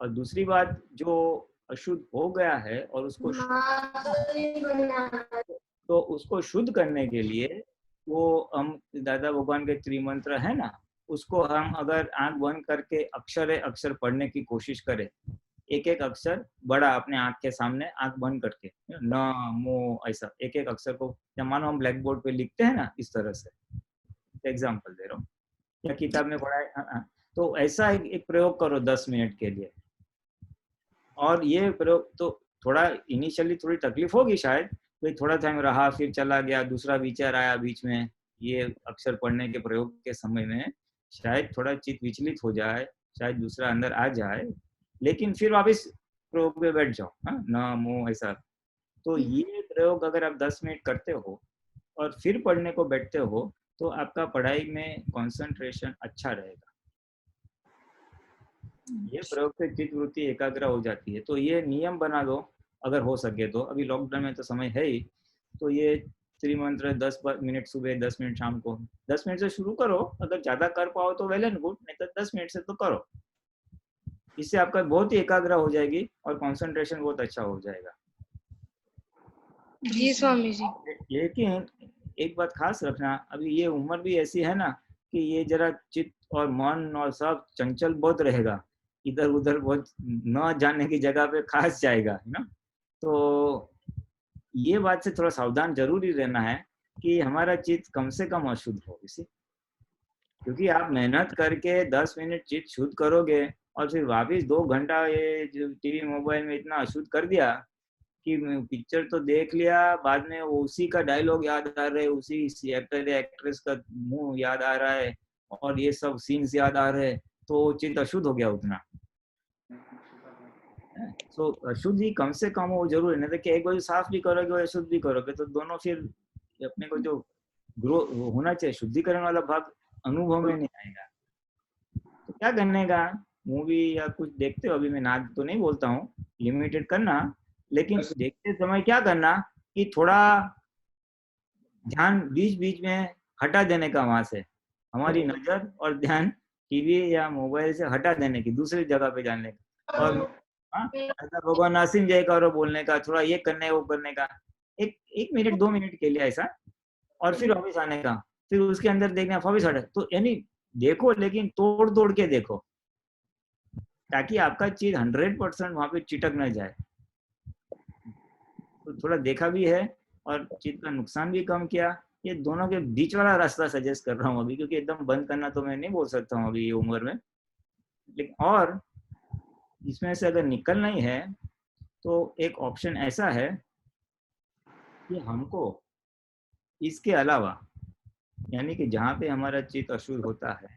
और दूसरी बात, जो अशुद्ध हो गया है और उसको तो उसको शुद्ध करने के लिए वो हम दादा भगवान के त्रिमंत्र है ना, उसको हम अगर आंख बंद करके अक्षर अक्षर पढ़ने की कोशिश करें, एक एक अक्षर बड़ा अपने आंख के सामने, आंख बंद करके, न मो, ऐसा एक एक अक्षर को, या मानो हम ब्लैक बोर्ड पे लिखते हैं ना, इस तरह से एग्जाम्पल दे रहा हूँ, या किताब में पढ़ा है, तो ऐसा एक प्रयोग करो 10 मिनट के लिए। और ये प्रयोग तो थोड़ा इनिशियली थोड़ी तकलीफ होगी शायद, भाई थोड़ा टाइम रहा, फिर चला गया, दूसरा विचार आया बीच में, ये अक्षर पढ़ने के प्रयोग के समय में शायद थोड़ा चित्त विचलित हो जाए, शायद दूसरा अंदर आ जाए, लेकिन फिर वापस प्रयोग पे बैठ जाओ, ना मुंह ऐसा। तो ये प्रयोग अगर आप 10 मिनट करते हो और फिर पढ़ने को बैठते हो, तो आपका पढ़ाई में कंसंट्रेशन अच्छा रहेगा। ये प्रयोग से चित्त वृत्ति एकाग्र हो जाती है। तो ये नियम बना दो अगर हो सके तो। अभी लॉकडाउन में तो समय है ही, तो ये त्रिमंत्र 10 मिनट सुबह, 10 मिनट शाम को, 10 मिनट से शुरू करो। अगर ज्यादा कर पाओ तो वेल एंड गुड, नहीं तो 10 मिनट से तो करो। इससे आपका बहुत ही एकाग्र हो जाएगी और कंसंट्रेशन बहुत अच्छा हो जाएगा। जी स्वामी जी। लेकिन एक बात खास रखना, अभी ये उम्र भी ऐसी है ना कि ये जरा चित्त और मन और सब चंचल बहुत रहेगा, इधर उधर बहुत न जाने की जगह पे खास जाएगा, है ना। तो ये बात से थोड़ा सावधान जरूरी रहना है कि हमारा चित्त कम से कम अशुद्ध हो, इसी क्योंकि आप मेहनत करके 10 मिनट चित्त शुद्ध करोगे और फिर वापिस 2 घंटा ये जो टीवी मोबाइल में इतना अशुद्ध कर दिया कि पिक्चर तो देख लिया, बाद में उसी का डायलॉग याद आ रहा है, उसी एक्टर या एक्ट्रेस का मुंह याद आ रहा है और ये सब सीन्स याद आ रहे हैं, तो चित्त अशुद्ध हो गया उतना। तो अशुद्धि कम से कम हो जरूर है, नहीं तो कि एक बार साफ भी करोगे और अशुद्ध भी करोगे तो दोनों फिर अपने को जो ग्रो होना चाहिए शुद्धिकरण वाला भाग अनुभव में नहीं आएगा। तो क्या करने का, मूवी या कुछ देखते हो, अभी मैं ना तो नहीं बोलता हूँ, लिमिटेड करना, लेकिन देखते समय क्या करना कि थोड़ा ध्यान बीच बीच में हटा देने का, वहां से हमारी नजर और ध्यान टीवी या मोबाइल से हटा देने की, दूसरी जगह पे जाने का, और भगवान नासिम जय करो बोलने का, थोड़ा ये करने वो करने का, एक मिनट 2 मिनट के लिए ऐसा, और फिर वापस आने का, फिर उसके अंदर देखना, वापस हटा। तो यानी देखो, लेकिन तोड़ तोड़ के देखो, ताकि आपका चीज 100% वहां पे चिटक न जाए। तो थोड़ा देखा भी है और चीज का नुकसान भी कम किया। ये दोनों के बीच वाला रास्ता सजेस्ट कर रहा हूँ अभी, क्योंकि एकदम बंद करना तो मैं नहीं बोल सकता हूँ अभी ये उम्र में, लेकिन और इसमें से अगर निकलना ही है तो एक ऑप्शन ऐसा है कि हमको इसके अलावा, यानी कि जहाँ पे हमारा चित्त अशुद्ध होता है,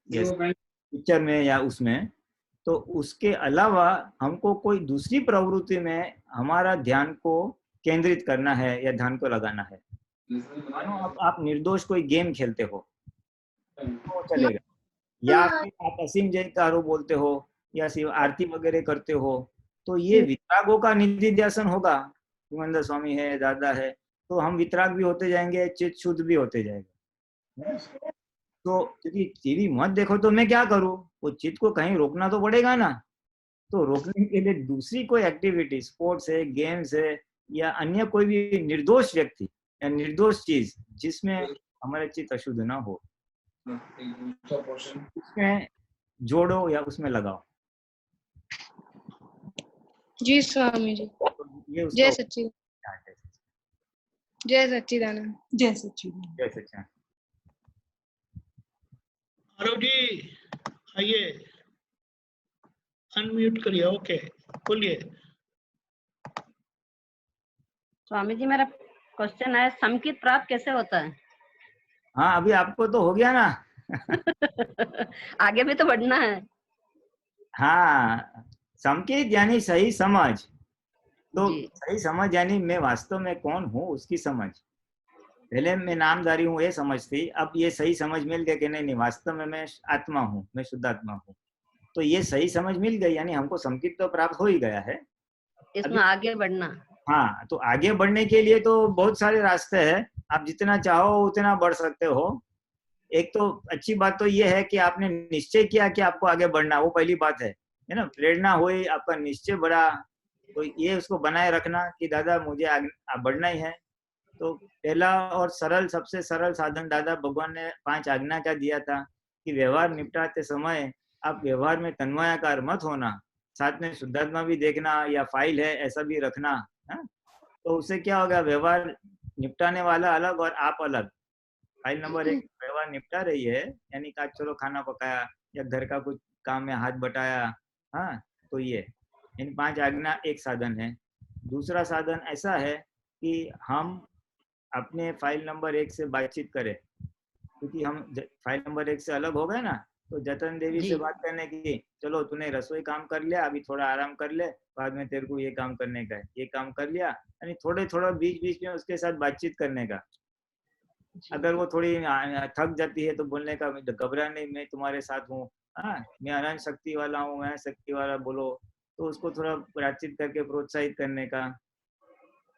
पिक्चर में या उसमें, तो उसके अलावा हमको कोई दूसरी प्रवृत्ति में हमारा ध्यान को केंद्रित करना है या ध्यान को लगाना है। मानो आप निर्दोष कोई गेम खेलते हो तो चलेगा, या फिर आप असीम जयकारो बोलते हो या सिर्फ आरती वगैरह करते हो, तो ये वितरागों का निधि ध्यासन होगा। विमंदर स्वामी है, दादा है, तो हम वितराग भी होते जाएंगे, चित्त शुद्ध भी होते जाएगा। तो यदि टीवी मत देखो तो मैं क्या करूं, वो चित्त को कहीं रोकना तो पड़ेगा ना। तो रोकने के लिए दूसरी कोई एक्टिविटी, स्पोर्ट्स है, गेम्स है, या अन्य कोई भी निर्दोष व्यक्ति या निर्दोष चीज जिसमें हमारा चित्त अशुद्ध ना हो, उसमें जोड़ो या उसमें लगाओ। जी स्वामी जी। ये जय सच्चिदानंद। जय सच्चिदानंद। जय सच्चिदानंद। जय सच्चिदानंद। आरव जी आइए, अनम्यूट करिए। ओके, बोलिए। स्वामी जी, मेरा क्वेश्चन है, समकित प्राप्त कैसे होता है? हाँ, अभी आपको तो हो गया ना। आगे भी तो बढ़ना है। हाँ, समकित यानी सही समझ। तो जी। सही समझ यानी मैं वास्तव में कौन हूँ उसकी समझ। पहले मैं नामधारी हूँ ये समझ थी, अब ये सही समझ मिल गया कि नहीं वास्तव में मैं आत्मा हूँ, मैं शुद्ध आत्मा हूँ। तो ये सही समझ मिल गई, यानी हमको समकित तो प्राप्त हो ही गया है। इसमें आगे बढ़ना। हाँ, तो आगे बढ़ने के लिए तो बहुत सारे रास्ते हैं, आप जितना चाहो उतना बढ़ सकते हो। एक तो अच्छी बात तो ये है कि आपने निश्चय किया कि आपको आगे बढ़ना, वो पहली बात है ना। प्रेरणा हुई, आपका निश्चय बढ़ा, तो ये उसको बनाए रखना कि दादा मुझे बढ़ना ही है। तो पहला और सरल, सबसे सरल साधन दादा भगवान ने 5 आज्ञा का दिया था कि व्यवहार निपटाते समय आप व्यवहार में तन्मयाकार मत होना, साथ में शुद्धात्मा भी देखना, या फाइल है ऐसा भी रखना। हाँ? तो उससे क्या होगा, व्यवहार निपटाने वाला अलग और आप अलग। फाइल नंबर 1 व्यवहार निपटा रही है, यानी का चलो खाना पकाया या घर का कुछ काम में हाथ बटाया। हाँ, तो ये इन 5 आज्ञा एक साधन है। दूसरा साधन ऐसा है कि हम अपने फाइल नंबर 1 से बातचीत करें, क्योंकि हम फाइल नंबर 1 से अलग हो गए ना। तो जतन देवी से बात करने की, चलो तूने रसोई काम कर लिया, अभी थोड़ा आराम कर ले, बाद में तेरे को ये काम करने का है, ये काम कर लिया, यानी थोड़े थोड़ा बीच बीच में उसके साथ बातचीत करने का। अगर वो थोड़ी थक जाती है तो बोलने का, घबरा नहीं, मैं तुम्हारे साथ हूँ, हाँ मैं अनंत शक्ति वाला हूँ, मैं शक्ति वाला बोलो। तो उसको थोड़ा बातचीत करके प्रोत्साहित करने का।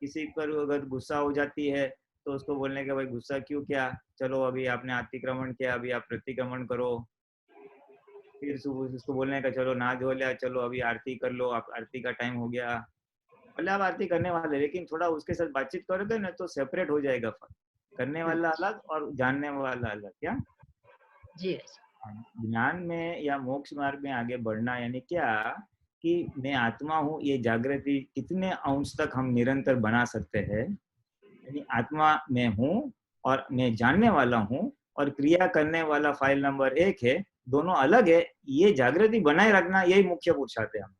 किसी पर अगर गुस्सा हो जाती है तो उसको बोलने का, भाई गुस्सा क्यों किया, चलो अभी आपने अतिक्रमण किया, अभी आप प्रतिक्रमण करो। फिर उसको बोलने का, चलो ना धो लिया, चलो अभी आरती कर लो, आप आरती का टाइम हो गया। भले आप आरती करने वाले, लेकिन थोड़ा उसके साथ बातचीत करोगे ना तो सेपरेट हो जाएगा, करने वाला अलग और जानने वाला अलग। क्या जी। ज्ञान में या मोक्ष मार्ग में आगे बढ़ना यानी क्या कि मैं आत्मा हूँ, ये जागृति कितने अंश तक हम निरंतर बना सकते हैं। यानी आत्मा मैं हूँ और मैं जानने वाला हूँ और क्रिया करने वाला फाइल नंबर 1 है, दोनों अलग है। ये जागृति बनाए रखना, यही मुख्य पुरुषार्थ है हम।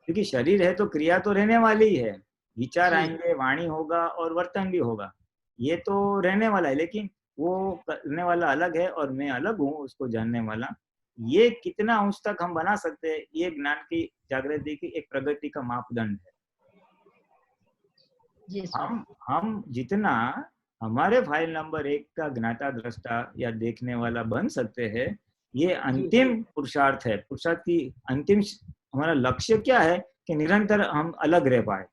क्योंकि शरीर है तो क्रिया तो रहने वाली ही है, विचार आएंगे, वाणी होगा और वर्तन भी होगा, ये तो रहने वाला है। लेकिन वो करने वाला अलग है और मैं अलग हूँ उसको जानने वाला। ये कितना अंश तक हम बना सकते हैं, ये ज्ञान की जागृति की एक प्रगति का मापदंड है। हम जितना हमारे फाइल नंबर 1 का ज्ञाता दृष्टा या देखने वाला बन सकते हैं, ये अंतिम पुरुषार्थ है। पुरुषार्थ की अंतिम हमारा लक्ष्य क्या है कि निरंतर हम अलग रह पाए।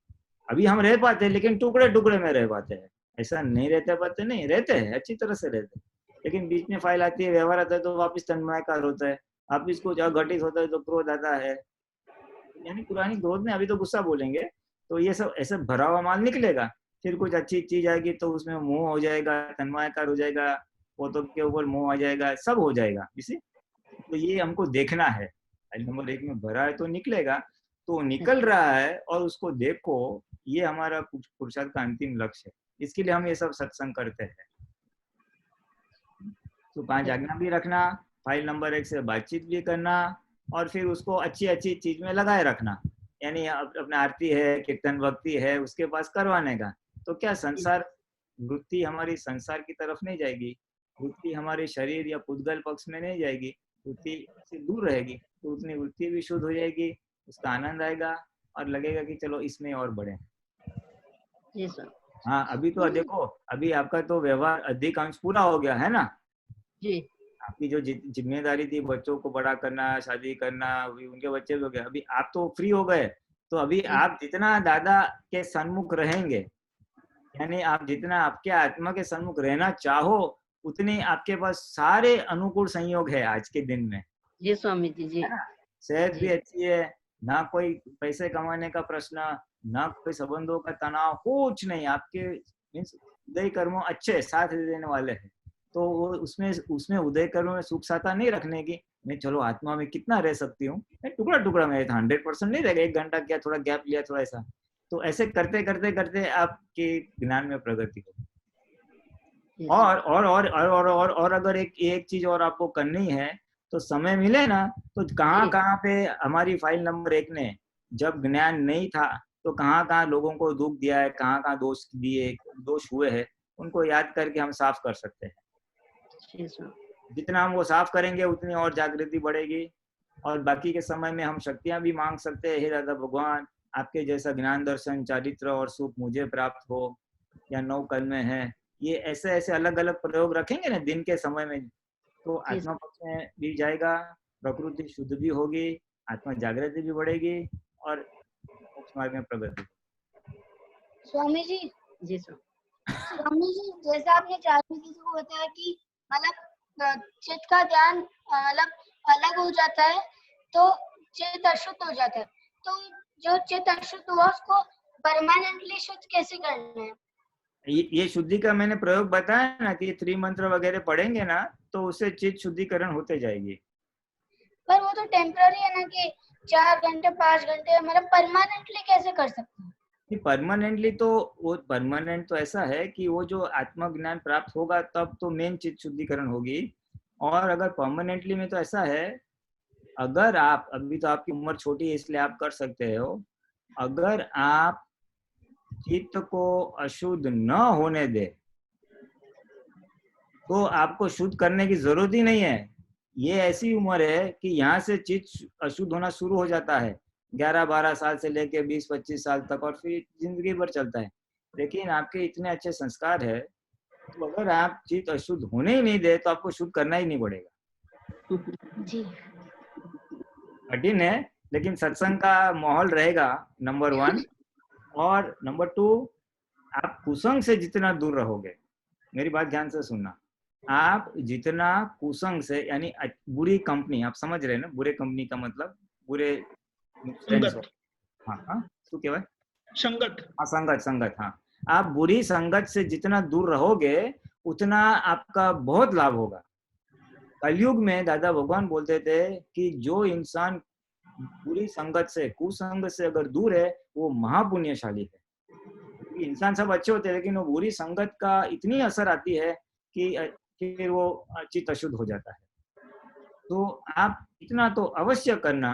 अभी हम रह पाते हैं लेकिन टुकड़े टुकड़े में रह पाते हैं, ऐसा नहीं रहते पाते, नहीं रहते हैं, अच्छी तरह से रहते हैं, लेकिन बीच में फाइल आती है, व्यवहार आता है तो वापिस तन्मयकार होता है, वापिस कुछ अघटित होता है तो क्रोध आता है। यानी पुरानी क्रोध में अभी तो गुस्सा बोलेंगे, तो ये सब ऐसे भरा हुआ माल निकलेगा। फिर कुछ अच्छी चीज आएगी तो उसमें मोह हो जाएगा, तन्मयकार हो जाएगा, पोतों के ऊपर मोह आ जाएगा, सब हो जाएगा इसी। तो ये हमको देखना है, फाइल नंबर 1 में भरा है तो निकलेगा, तो निकल रहा है और उसको देखो, ये हमारा पुरुषार्थ का अंतिम लक्ष्य है। इसके लिए हम ये सब सत्संग करते हैं। तो 5 आज्ञा भी रखना, फाइल नंबर 1 से बातचीत भी करना, और फिर उसको अच्छी अच्छी चीज में लगाए रखना। यानी अपना आरती है, कीर्तन भक्ति है, उसके पास करवाने का। तो क्या संसार वृत्ति हमारी संसार की तरफ नहीं जाएगी, वृत्ति हमारे शरीर या पुद्गल पक्ष में नहीं जाएगी, वृत्ति से दूर रहेगी। तो उतनी वृत्ति भी शुद्ध हो जाएगी, उसका आनंद आएगा और लगेगा कि चलो इसमें और बढ़े। जी सर। हाँ, अभी तो देखो, अभी आपका तो व्यवहार अधिकांश पूरा हो गया है ना। जी। आपकी जो जिम्मेदारी थी बच्चों को बड़ा करना, शादी करना, अभी उनके बच्चे भी हो गए, अभी आप तो फ्री हो गए। तो अभी आप जितना दादा के सन्मुख रहेंगे, यानी आप जितना आपके आत्मा के सन्मुख रहना चाहो, उतनी आपके पास सारे अनुकूल संयोग है आज के दिन में। जी स्वामी जी। जी। सेहत भी अच्छी है, ना कोई पैसे कमाने का प्रश्न, ना कोई संबंधों का तनाव, कुछ नहीं। आपके मीन्स उदय कर्मों अच्छे साथ देने वाले हैं। तो वो उसमें उदय कर्मों में सुख साता नहीं रखने की, मैं चलो आत्मा में कितना रह सकती हूँ, टुकड़ा टुकड़ा में 100% नहीं रहेगा, 1 घंटा क्या थोड़ा गैप लिया थोड़ा ऐसा। तो ऐसे करते करते करते आपके ज्ञान में प्रगति होगी। और अगर एक चीज और आपको करनी है, तो समय मिले ना तो कहाँ पे हमारी फाइल नंबर 1 ने जब ज्ञान नहीं था तो कहाँ लोगों को दुख दिया है, कहाँ दोष हुए हैं, उनको याद करके हम साफ कर सकते हैं। जितना हम वो साफ करेंगे उतनी और जागृति बढ़ेगी। और बाकी के समय में हम शक्तियां भी मांग सकते हैं, हे दादा भगवान आपके जैसा ज्ञान, दर्शन, चारित्र और सुख मुझे प्राप्त हो, या 9 कल में है। ये ऐसे अलग अलग प्रयोग रखेंगे ना दिन के समय में, तो आत्मा पक्ष में भी जाएगा, प्रकृति शुद्ध भी होगी, आत्मा जागृति भी बढ़ेगी और मोक्ष मार्ग में प्रगति। स्वामी जी। जी सर। स्वामी जी, जैसा आपने चारों चीजों को बताया कि मतलब चित्त का ज्ञान मतलब अलग हो जाता है तो चित्त अशुद्ध हो जाता है, तो जो चित्त अशुद्ध हुआ उसको परमानेंटली शुद्ध कैसे करना है? ये शुद्धि का मैंने प्रयोग बताया ना कि 3 मंत्र वगैरह पढ़ेंगे ना तो उससे चित्त शुद्धिकरण होते जाएगी। पर वो तो टेम्पररी है ना कि 4 घंटे 5 घंटे, मतलब परमानेंटली कैसे कर सकते हैं? परमानेंटली तो वो परमानेंट तो ऐसा है कि वो जो आत्मज्ञान प्राप्त होगा तब तो मेन चित्त शुद्धिकरण होगी। और अगर परमानेंटली में तो ऐसा है, अगर आप अभी तो आपकी उम्र छोटी है इसलिए आप कर सकते हो, अगर आप चित्त को अशुद्ध न होने दे तो आपको शुद्ध करने की जरूरत ही नहीं है। ये ऐसी उम्र है कि यहाँ से चित्त अशुद्ध होना शुरू हो जाता है 11-12 साल से लेके 20-25 साल तक और फिर जिंदगी भर चलता है। लेकिन आपके इतने अच्छे संस्कार है तो अगर आप चित्त अशुद्ध होने ही नहीं दे तो आपको शुद्ध करना ही नहीं पड़ेगा। जी। कठिन है लेकिन सत्संग का माहौल रहेगा नंबर 1, और नंबर 2 आप कुसंग से जितना दूर रहोगे, मेरी बात ध्यान से सुनना, आप जितना कुसंग से यानी बुरी कंपनी, आप समझ रहे हैं ना, बुरे कंपनी का मतलब बुरे संगत। हाँ शू कहवाय? संगत। हाँ संगत। हाँ, आप बुरी संगत से जितना दूर रहोगे उतना आपका बहुत लाभ होगा। कलयुग में दादा भगवान बोलते थे कि जो इंसान बुरी संगत से, कुसंगत से अगर दूर है वो महापुण्यशाली है। इंसान सब अच्छे होते हैं लेकिन वो बुरी संगत का इतनी असर आती है कि फिर वो चित्त अशुद्ध हो जाता है। तो आप इतना तो अवश्य करना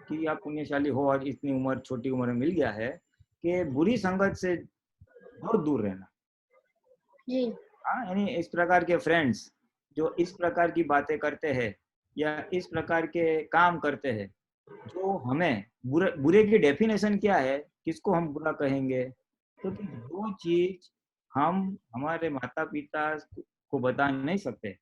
कि आप पुण्यशाली हो और इतनी उम्र, छोटी उम्र में मिल गया है कि बुरी संगत से बहुत दूर रहना। जी। हाँ, यानी इस प्रकार के फ्रेंड्स जो इस प्रकार की बातें करते हैं या इस प्रकार के काम करते हैं जो हमें बुरे की डेफिनेशन क्या है, किसको हम बुरा कहेंगे, क्योंकि जो चीज हम हमारे माता पिता को बता नहीं सकते,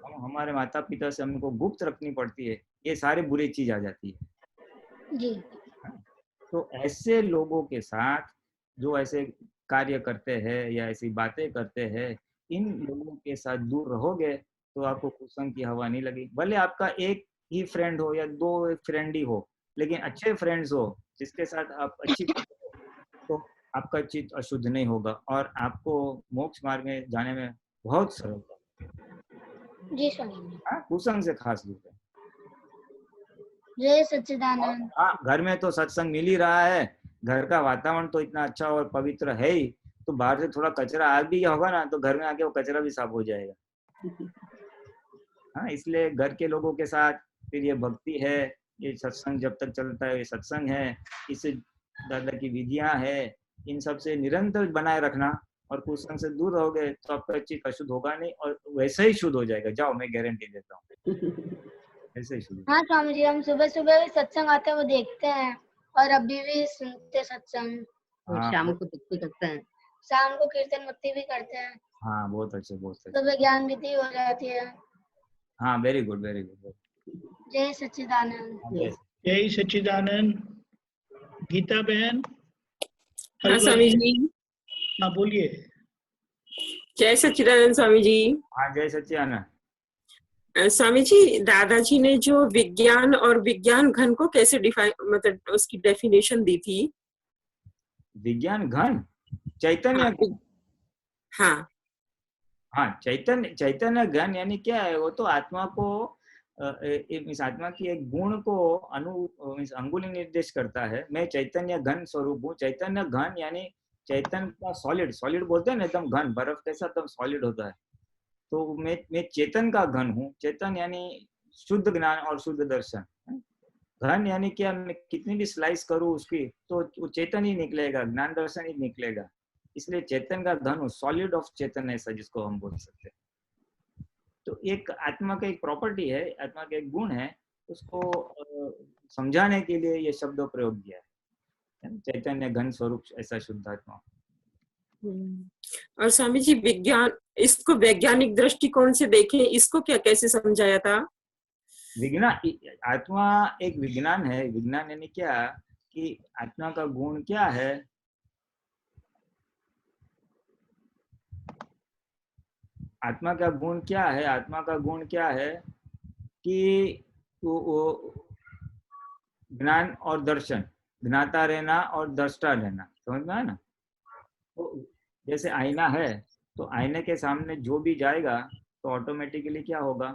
हम हमारे माता पिता से हमको गुप्त रखनी पड़ती है, ये सारी बुरी चीज आ जाती है। जी। तो ऐसे लोगों के साथ जो ऐसे कार्य करते हैं या ऐसी बातें करते हैं, इन लोगों के साथ दूर रहोगे तो आपको कुसंग की हवा नहीं लगी। भले आपका एक ही फ्रेंड हो या 2 फ्रेंड ही हो, लेकिन अच्छे फ्रेंड्स हो जिसके साथ आप अच्छी तो आपका चित्त अशुद्ध नहीं होगा और आपको मोक्ष मार्ग में जाने में बहुत सरलता। जी स्वामी। हाँ, कुसंग से खास दूर है। जय सच्चिदानंद। हाँ, घर में तो सत्संग मिल ही रहा है, घर का वातावरण तो इतना अच्छा और पवित्र है ही, तो बाहर से थोड़ा कचरा आ भी होगा ना तो घर में आके वो कचरा भी साफ हो जाएगा। हाँ, इसलिए घर के लोगों के साथ फिर ये भक्ति है, ये सत्संग जब तक चलता है, ये सत्संग है, इससे दादा की विधियां है, इन सब से निरंतर बनाए रखना। और कुसंग से दूर रहोगे तो आपका चित्त अशुद्ध होगा नहीं और वैसे ही शुद्ध हो जाएगा। जाओ, मैं गारंटी देता हूँ। ऐसे ही शुरू। हाँ स्वामी जी, हम सुबह सुबह भी सत्संग आते हैं वो देखते हैं, और अभी भी सुनते सत्संग। और हाँ शाम को भक्ति करते हैं। शाम को कीर्तन भक्ति भी करते हैं। हाँ, बहुत अच्छे, बहुत अच्छे। सुबह ज्ञान विधि हो जाती है। हाँ, वेरी गुड, वेरी गुड। जय सच्चिदानंद। जय जय सच्चिदानंद। गीता बहन। हाँ स्वामी जी। हाँ बोलिए। जय सच्चिदानंद स्वामी जी। हाँ, जय सच्चिदानंद। स्वामी जी, दादाजी ने जो विज्ञान और विज्ञान घन को कैसे डिफाइन, मतलब उसकी डेफिनेशन दी थी? विज्ञान घन, चैतन्य घन। हाँ हाँ, चैतन्य घन यानी क्या है? वो तो आत्मा को इस आत्मा की एक गुण को अंगुली निर्देश करता है। मैं चैतन्य घन स्वरूप हूँ। चैतन्य घन यानी चैतन्य का सॉलिड, सॉलिड बोलते हैं ना, एकदम घन, बर्फ कैसा एकदम सॉलिड होता है। तो मैं चेतन का घन हूँ। चेतन यानी शुद्ध ज्ञान और शुद्ध दर्शन। घन यानी क्या? मैं कितनी भी स्लाइस करूँ उसकी तो वो चेतन ही निकलेगा, ज्ञान दर्शन ही निकलेगा। इसलिए चेतन का घन हो, सॉलिड ऑफ चेतन, ऐसा जिसको हम बोल सकते हैं। तो एक आत्मा का एक प्रॉपर्टी है, आत्मा का एक गुण है, उसको समझाने के लिए ये शब्द प्रयोग किया है, चैतन्य घन स्वरूप ऐसा शुद्धात्मा। और स्वामी जी, विज्ञान, इसको वैज्ञानिक दृष्टिकोण से देखें, इसको क्या कैसे समझाया था? विज्ञान, आत्मा एक विज्ञान है। विज्ञान यानी क्या कि आत्मा का गुण क्या है? आत्मा का गुण क्या है? आत्मा का गुण क्या है कि वो ज्ञान और दर्शन, ज्ञाता रहना और दृष्टा रहना, समझ में आया ना? तो जैसे आईना है, तो आईने के सामने जो भी जाएगा तो ऑटोमेटिकली क्या होगा?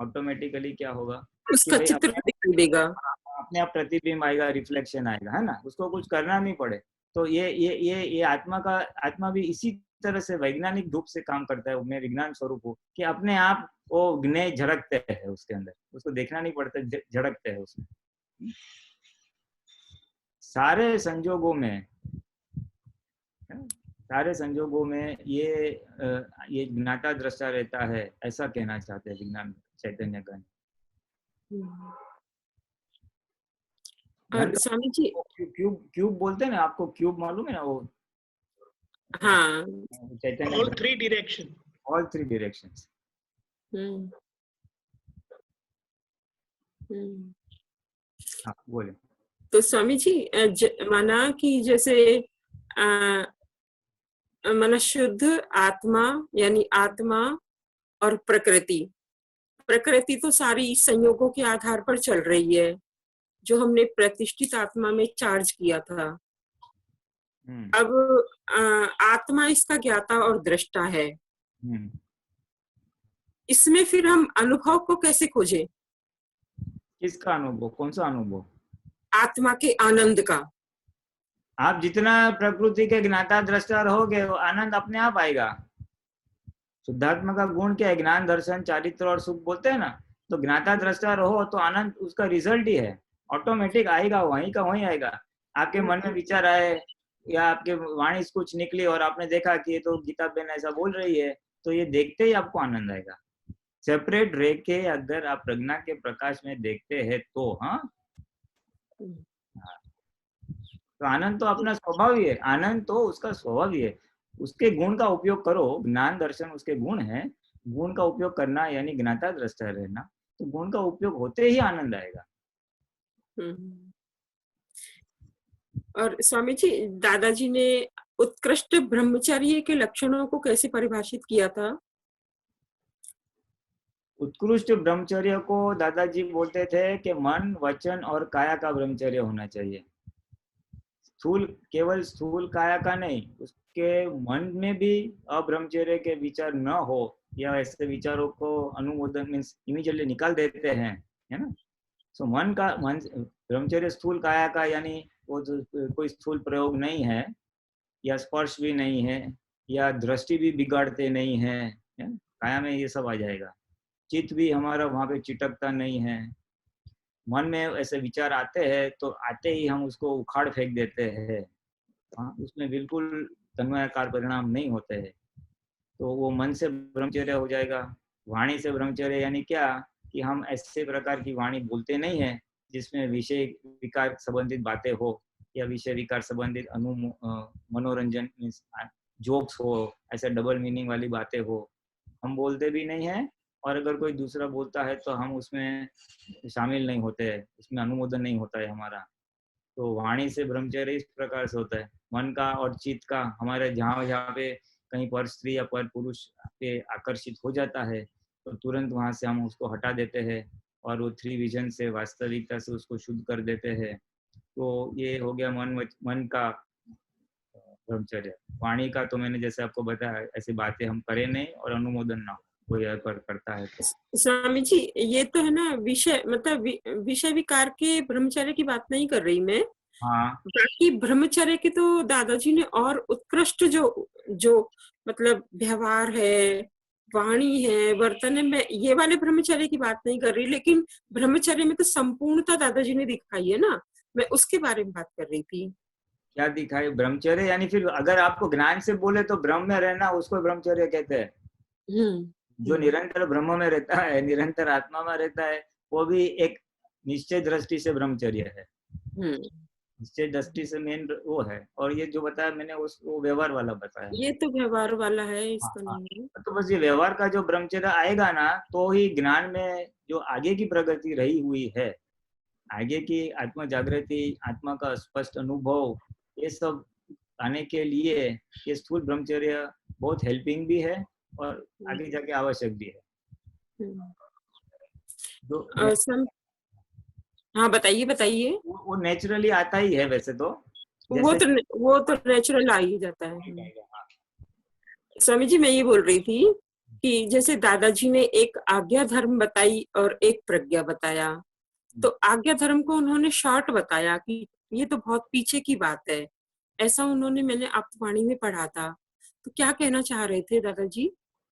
ऑटोमेटिकली क्या होगा? उसका चित्र दिखाई देगा, अपने आप प्रतिबिंब आएगा, रिफ्लेक्शन आएगा, है ना? उसको कुछ करना नहीं पड़े। तो ये आत्मा भी इसी तरह से वैज्ञानिक रूप से काम करता है। मैं विज्ञान स्वरूप हूँ कि अपने आप वो ज्ञेय झड़कते हैं उसके अंदर, उसको देखना नहीं पड़ता, झड़कते हैं उसमें। सारे संजोगों में ये ज्ञाता दृष्टा रहता है, ऐसा कहना चाहते हैं विज्ञान, चैतन्य घन। और स्वामी जी, क्यूब बोलते हैं ना, आपको क्यूब मालूम है ना? वो हाँ, चैतन्य, ऑल थ्री डायरेक्शंस। हाँ, बोले। तो स्वामी जी, माना कि जैसे माना शुद्ध आत्मा यानी आत्मा और प्रकृति तो सारी संयोगों के आधार पर चल रही है, जो हमने प्रतिष्ठित आत्मा में चार्ज किया था। अब आत्मा इसका ज्ञाता और दृष्टा है। इसमें फिर हम अनुभव को कैसे खोजें? किसका अनुभव? कौन सा अनुभव? आत्मा के आनंद का। आप जितना प्रकृति के ज्ञाता दृष्टा रहोगे, वो आनंद अपने आप आएगा। शुद्धात्मा का गुण क्या है? ज्ञान, दर्शन, चारित्र और सुख बोलते हैं ना। तो ज्ञाता दृष्टा रहो तो आनंद उसका रिजल्ट ही है, ऑटोमेटिक आएगा, वहीं का वहीं आएगा। आपके मन में विचार आए या आपके वाणी से कुछ निकली और आपने देखा कि ये तो गीता बहन ऐसा बोल रही है, तो ये देखते ही आपको आनंद आएगा। सेपरेट रह के अगर आप प्रज्ञा के प्रकाश में देखते हैं तो तो आनंद तो अपना स्वभाव ही है, आनंद तो उसका स्वभाव ही है। उसके गुण का उपयोग करो, ज्ञान दर्शन उसके गुण है, गुण का उपयोग करना यानी ज्ञाता दृष्टा रहना, तो गुण का उपयोग होते ही आनंद आएगा। और स्वामी जी, दादाजी ने उत्कृष्ट ब्रह्मचर्य के लक्षणों को कैसे परिभाषित किया था? उत्कृष्ट ब्रह्मचर्य को दादाजी बोलते थे कि मन, वचन और काया का ब्रह्मचर्य होना चाहिए। केवल स्थूल काया का नहीं, उसके मन में भी अब्रह्मचर्य के विचार न हो, या ऐसे विचारों को अनुमोदन मीन्स इमीडिएटली निकाल देते हैं, है ना? सो मन ब्रह्मचर्य स्थूल काया का यानी वो कोई स्थूल प्रयोग नहीं है, या स्पर्श भी नहीं है, या दृष्टि भी बिगाड़ते नहीं है, काया में ये सब आ जाएगा। चित्त भी हमारा वहां पे चिटकता नहीं है। मन में ऐसे विचार आते हैं तो आते ही हम उसको उखाड़ फेंक देते हैं, उसमें बिल्कुल तन्मयाकार परिणाम नहीं होते हैं। तो वो मन से ब्रह्मचर्य हो जाएगा। वाणी से ब्रह्मचर्य यानी क्या कि हम ऐसे प्रकार की वाणी बोलते नहीं है जिसमें विषय विकार संबंधित बातें हो या विषय विकार संबंधित मनोरंजन मीन्स जोक्स हो, ऐसे डबल मीनिंग वाली बातें हो, हम बोलते भी नहीं है। और अगर कोई दूसरा बोलता है तो हम उसमें शामिल नहीं होते हैं, उसमें अनुमोदन नहीं होता है हमारा। तो वाणी से ब्रह्मचर्य इस प्रकार से होता है, मन का और चित्त का हमारे जहाँ पे कहीं पर स्त्री या पर पुरुष पे आकर्षित हो जाता है तो तुरंत वहां से हम उसको हटा देते हैं और वो 3 विजन से वास्तविकता से उसको शुद्ध कर देते हैं। तो ये हो गया मन का ब्रह्मचर्य। वाणी का तो मैंने जैसे आपको बताया, ऐसी बातें हम करें नहीं और अनुमोदन ना हो, कोई अगर करता है तो। स्वामी जी ये तो है ना विषय मतलब विषय विकार के ब्रह्मचर्य की बात नहीं कर रही मैं। हाँ, बाकी ब्रह्मचर्य के तो दादाजी ने और उत्कृष्ट जो मतलब व्यवहार है, वाणी है, वर्तन है, मैं ये वाले ब्रह्मचर्य की बात नहीं कर रही, लेकिन ब्रह्मचर्य में तो संपूर्णता दादाजी ने दिखाई है ना, मैं उसके बारे में बात कर रही थी। क्या दिखाई? ब्रह्मचर्य यानी फिर अगर आपको ज्ञान से बोले तो ब्रह्म में रहना उसको ब्रह्मचर्य कहते हैं। जो निरंतर ब्रह्म में रहता है, निरंतर आत्मा में रहता है, वो भी एक निश्चय दृष्टि से ब्रह्मचर्य है। निश्चय दृष्टि से मेन वो है। और ये जो बताया मैंने वो व्यवहार वाला बताया, ये तो व्यवहार वाला है, इसका हाँ, नहीं है। तो बस ये व्यवहार का जो ब्रह्मचर्य आएगा ना तो ही ज्ञान में जो आगे की प्रगति रही हुई है, आगे की आत्म जागृति, आत्मा का स्पष्ट अनुभव, ये सब आने के लिए ये स्थूल ब्रह्मचर्य बहुत हेल्पिंग भी है और आगे जाके आवश्यक भी है। तो हाँ बताइए बताइए। वो नेचुरली आता ही है वैसे तो, वो तो नेचुरल आ ही जाता है। स्वामी जी मैं ये बोल रही थी कि जैसे दादाजी ने एक आज्ञा धर्म बताई और एक प्रज्ञा बताया, तो आज्ञा धर्म को उन्होंने शॉर्ट बताया कि ये तो बहुत पीछे की बात है, ऐसा उन्होंने मैंने आप्तवाणी में पढ़ा था। तो क्या कहना चाह रहे थे दादाजी?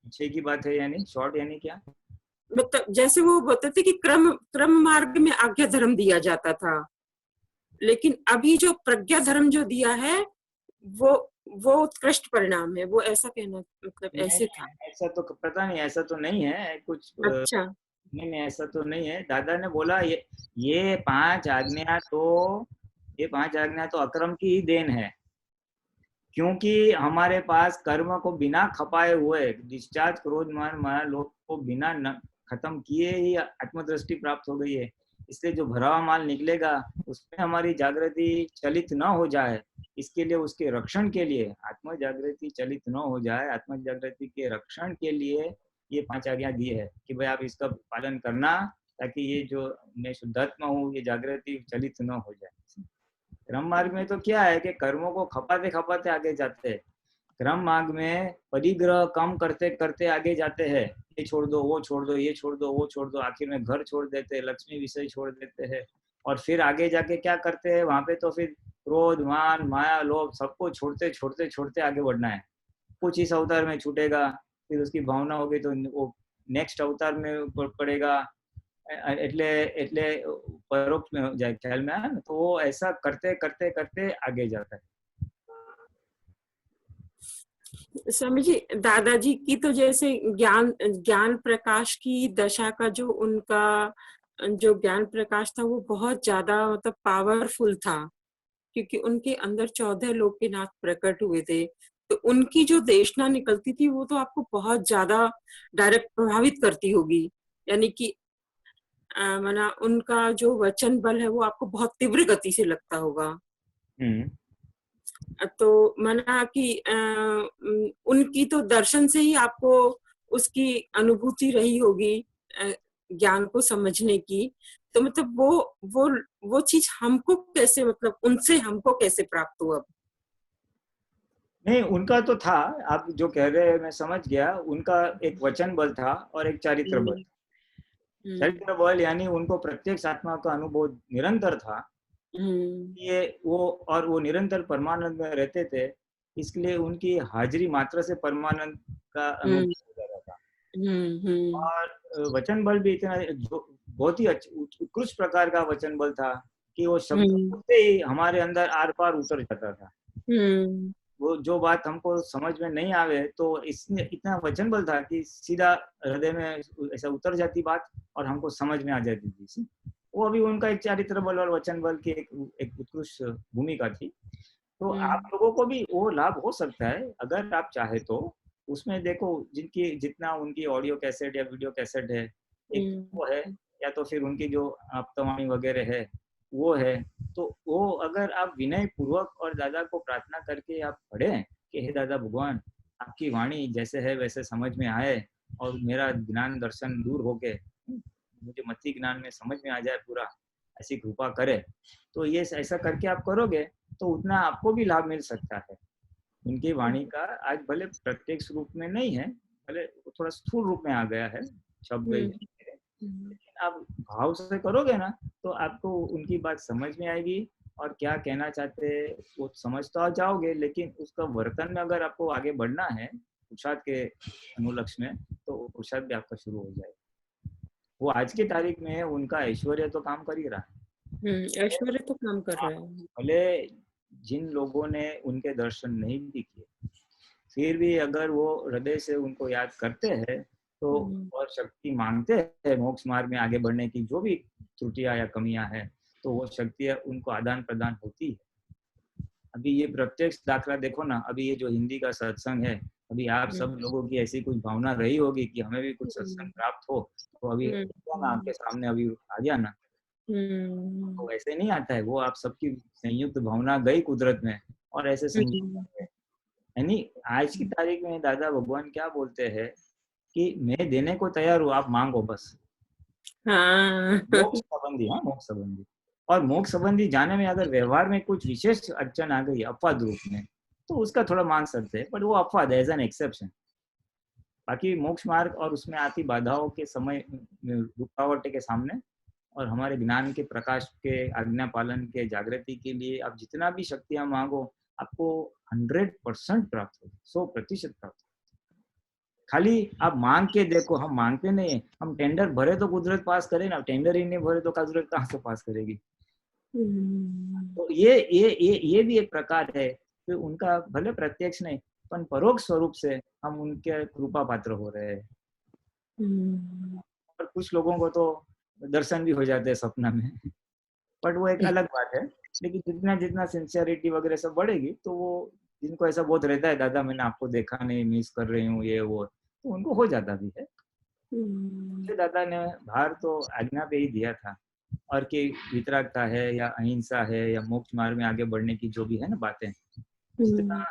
पीछे की बात है यानी शॉर्ट यानी क्या? मतलब जैसे वो बोलते थे कि क्रम मार्ग में आज्ञा धर्म दिया जाता था, लेकिन अभी जो प्रज्ञा धर्म जो दिया है वो उत्कृष्ट परिणाम है, वो ऐसा कहना मतलब ऐसे था। ऐसा तो पता नहीं, ऐसा तो नहीं है कुछ। अच्छा नहीं ऐसा तो नहीं है। दादा ने बोला ये 5 आज्ञा तो अक्रम की ही देन है, क्योंकि हमारे पास कर्म को बिना खपाए हुए डिस्चार्ज क्रोध मान माया लोभ को बिना खत्म किए ही आत्मदृष्टि प्राप्त हो गई है। इसलिए जो भरा हुआ माल निकलेगा उसमें हमारी जागृति चलित न हो जाए, इसके लिए उसके रक्षण के लिए आत्म जागृति चलित न हो जाए, आत्म जागृति के रक्षण के लिए ये 5 आज्ञा दी है कि भाई आप इसका पालन करना ताकि ये जो मैं शुद्धात्मा हूँ ये जागृति चलित न हो जाए। क्रम मार्ग में तो क्या है कि कर्मों को खपाते खपाते आगे जाते हैं। क्रम मार्ग में परिग्रह कम करते करते आगे जाते हैं, ये छोड़ दो वो छोड़ दो, ये छोड़ दो वो छोड़ दो, आखिर में घर छोड़ देते हैं, लक्ष्मी विषय छोड़ देते हैं। और फिर आगे जाके क्या करते हैं वहां पे, तो फिर क्रोध मान माया लोभ सबको छोड़ते छोड़ते छोड़ते आगे बढ़ना है। कुछ इस अवतार में छूटेगा, फिर उसकी भावना होगी तो वो नेक्स्ट अवतार में पड़ेगा, એટલે परोक्ष में जाए ख्याल में आया ना, तो वो ऐसा करते करते करते आगे जाता है। स्वामी जी दादाजी की तो जैसे ज्ञान प्रकाश की दशा का जो उनका जो ज्ञान प्रकाश था वो बहुत ज्यादा मतलब पावरफुल था, क्योंकि उनके अंदर 14 लोकनाथ प्रकट हुए थे, तो उनकी जो देशना निकलती थी वो तो आपको बहुत ज्यादा डायरेक्ट प्रभावित करती होगी, यानी कि माना उनका जो वचन बल है वो आपको बहुत तीव्र गति से लगता होगा। तो माना कि उनकी तो दर्शन से ही आपको उसकी अनुभूति रही होगी ज्ञान को समझने की, तो मतलब वो चीज हमको कैसे मतलब उनसे हमको कैसे प्राप्त हुआ? नहीं उनका तो था, आप जो कह रहे हैं मैं समझ गया। उनका एक वचन बल था और एक चारित्र बल। चारित्र बल यानी उनको प्रत्यक्ष आत्मा का अनुभव निरंतर था, ये वो निरंतर परमानंद में रहते थे, इसलिए उनकी हाजिरी मात्र से परमानंद का अनुभव हो जाता था। और वचन बल भी इतना बहुत ही उत्कृष्ट प्रकार का वचन बल था कि वो शब्द से ही हमारे अंदर आर पार उतर जाता था। वो जो बात हमको समझ में नहीं आवे तो इसने इतना वचन बल था कि सीधा हृदय में ऐसा उतर जाती बात और हमको समझ में आ जाती थी। वो अभी उनका एक चारित्र बल और वचन बल की एक उत्कृष्ट भूमिका थी। तो आप लोगों को भी वो लाभ हो सकता है अगर आप चाहे तो। उसमें देखो जिनकी जितना उनकी ऑडियो कैसेट या वीडियो कैसेट है, एक वो है, या तो फिर उनकी जो आप्तवाणी वगैरह है वो है, तो वो अगर आप विनय पूर्वक और दादा को प्रार्थना करके आप पढ़ें कि हे दादा भगवान, आपकी वाणी जैसे है वैसे समझ में आए और मेरा ज्ञान दर्शन दूर होके मुझे मति ज्ञान में समझ में आ जाए पूरा, ऐसी कृपा करे, तो ये ऐसा करके आप करोगे तो उतना आपको भी लाभ मिल सकता है। उनकी वाणी का आज भले प्रत्यक्ष रूप में नहीं है, भले थोड़ा स्थूल रूप में आ गया है, छप गई है, लेकिन आप भाव से करोगे ना तो आपको उनकी बात समझ में आएगी और क्या कहना चाहते हैं वो समझ तो आ जाओगे, लेकिन उसका वर्तन में अगर आपको आगे बढ़ना है पुरुषार्थ के अनुलक्ष्य में, तो पुरुषार्थ भी आपका शुरू हो जाएगा। वो आज की तारीख में उनका ऐश्वर्य तो काम कर ही रहा है, ऐश्वर्य तो काम कर रहा है। भले जिन लोगों ने उनके दर्शन नहीं भी किए फिर भी अगर वो हृदय से उनको याद करते हैं तो और शक्ति मांगते हैं मोक्ष मार्ग में आगे बढ़ने की, जो भी त्रुटियां या कमियां हैं तो वो शक्तियां उनको आदान प्रदान होती है। अभी ये प्रत्यक्ष दाखला देखो ना, अभी ये जो हिंदी का सत्संग है, अभी आप सब लोगों की ऐसी कुछ भावना रही होगी कि हमें भी कुछ सत्संग प्राप्त हो, तो अभी आपके सामने अभी आ गया ना, तो ऐसे नहीं आता है, वो आप सबकी संयुक्त भावना गई कुदरत में और ऐसे यानी आज की तारीख में दादा भगवान क्या बोलते हैं कि मैं देने को तैयार हूँ, आप मांगो बस। मोक्ष संबंधी, हाँ मोक्ष संबंधी, और मोक्ष संबंधी जाने में अगर व्यवहार में कुछ विशेष अड़चन आ गई अपवाद रूप में तो उसका थोड़ा मांग सकते हैं, पर वो अपवाद एज एन एक्सेप्शन। बाकी मोक्ष मार्ग और उसमें आती बाधाओं के समय रुकावट के सामने और हमारे ज्ञान के प्रकाश के आज्ञा पालन के जागृति के लिए आप जितना भी शक्तियां मांगो आपको 100% प्राप्त होगी, 100% प्राप्त होगी। खाली आप मांग के देखो, हम मांगते नहीं, हम टेंडर भरे तो कुदरत पास करे ना, टेंडर ही नहीं भरे तो कुदरत कहाँ से पास करेगी। तो ये भी एक प्रकार है कि उनका भले प्रत्यक्ष नहीं पर परोक्ष स्वरूप से हम उनके कृपा पात्र हो रहे हैं। और कुछ लोगों को तो दर्शन भी हो जाते हैं सपना में, बट वो एक अलग बात है। लेकिन जितना जितना सिंसियरिटी वगैरह सब बढ़ेगी तो वो जिनको ऐसा बहुत रहता है दादा मैंने आपको देखा नहीं, मिस कर रही हूँ ये वो, तो उनको हो जाता भी है। दादा ने भार तो आज्ञा पे ही दिया था, और कि वितरागता है या अहिंसा है या मोक्ष मार्ग में आगे बढ़ने की जो भी है ना बातें, जितना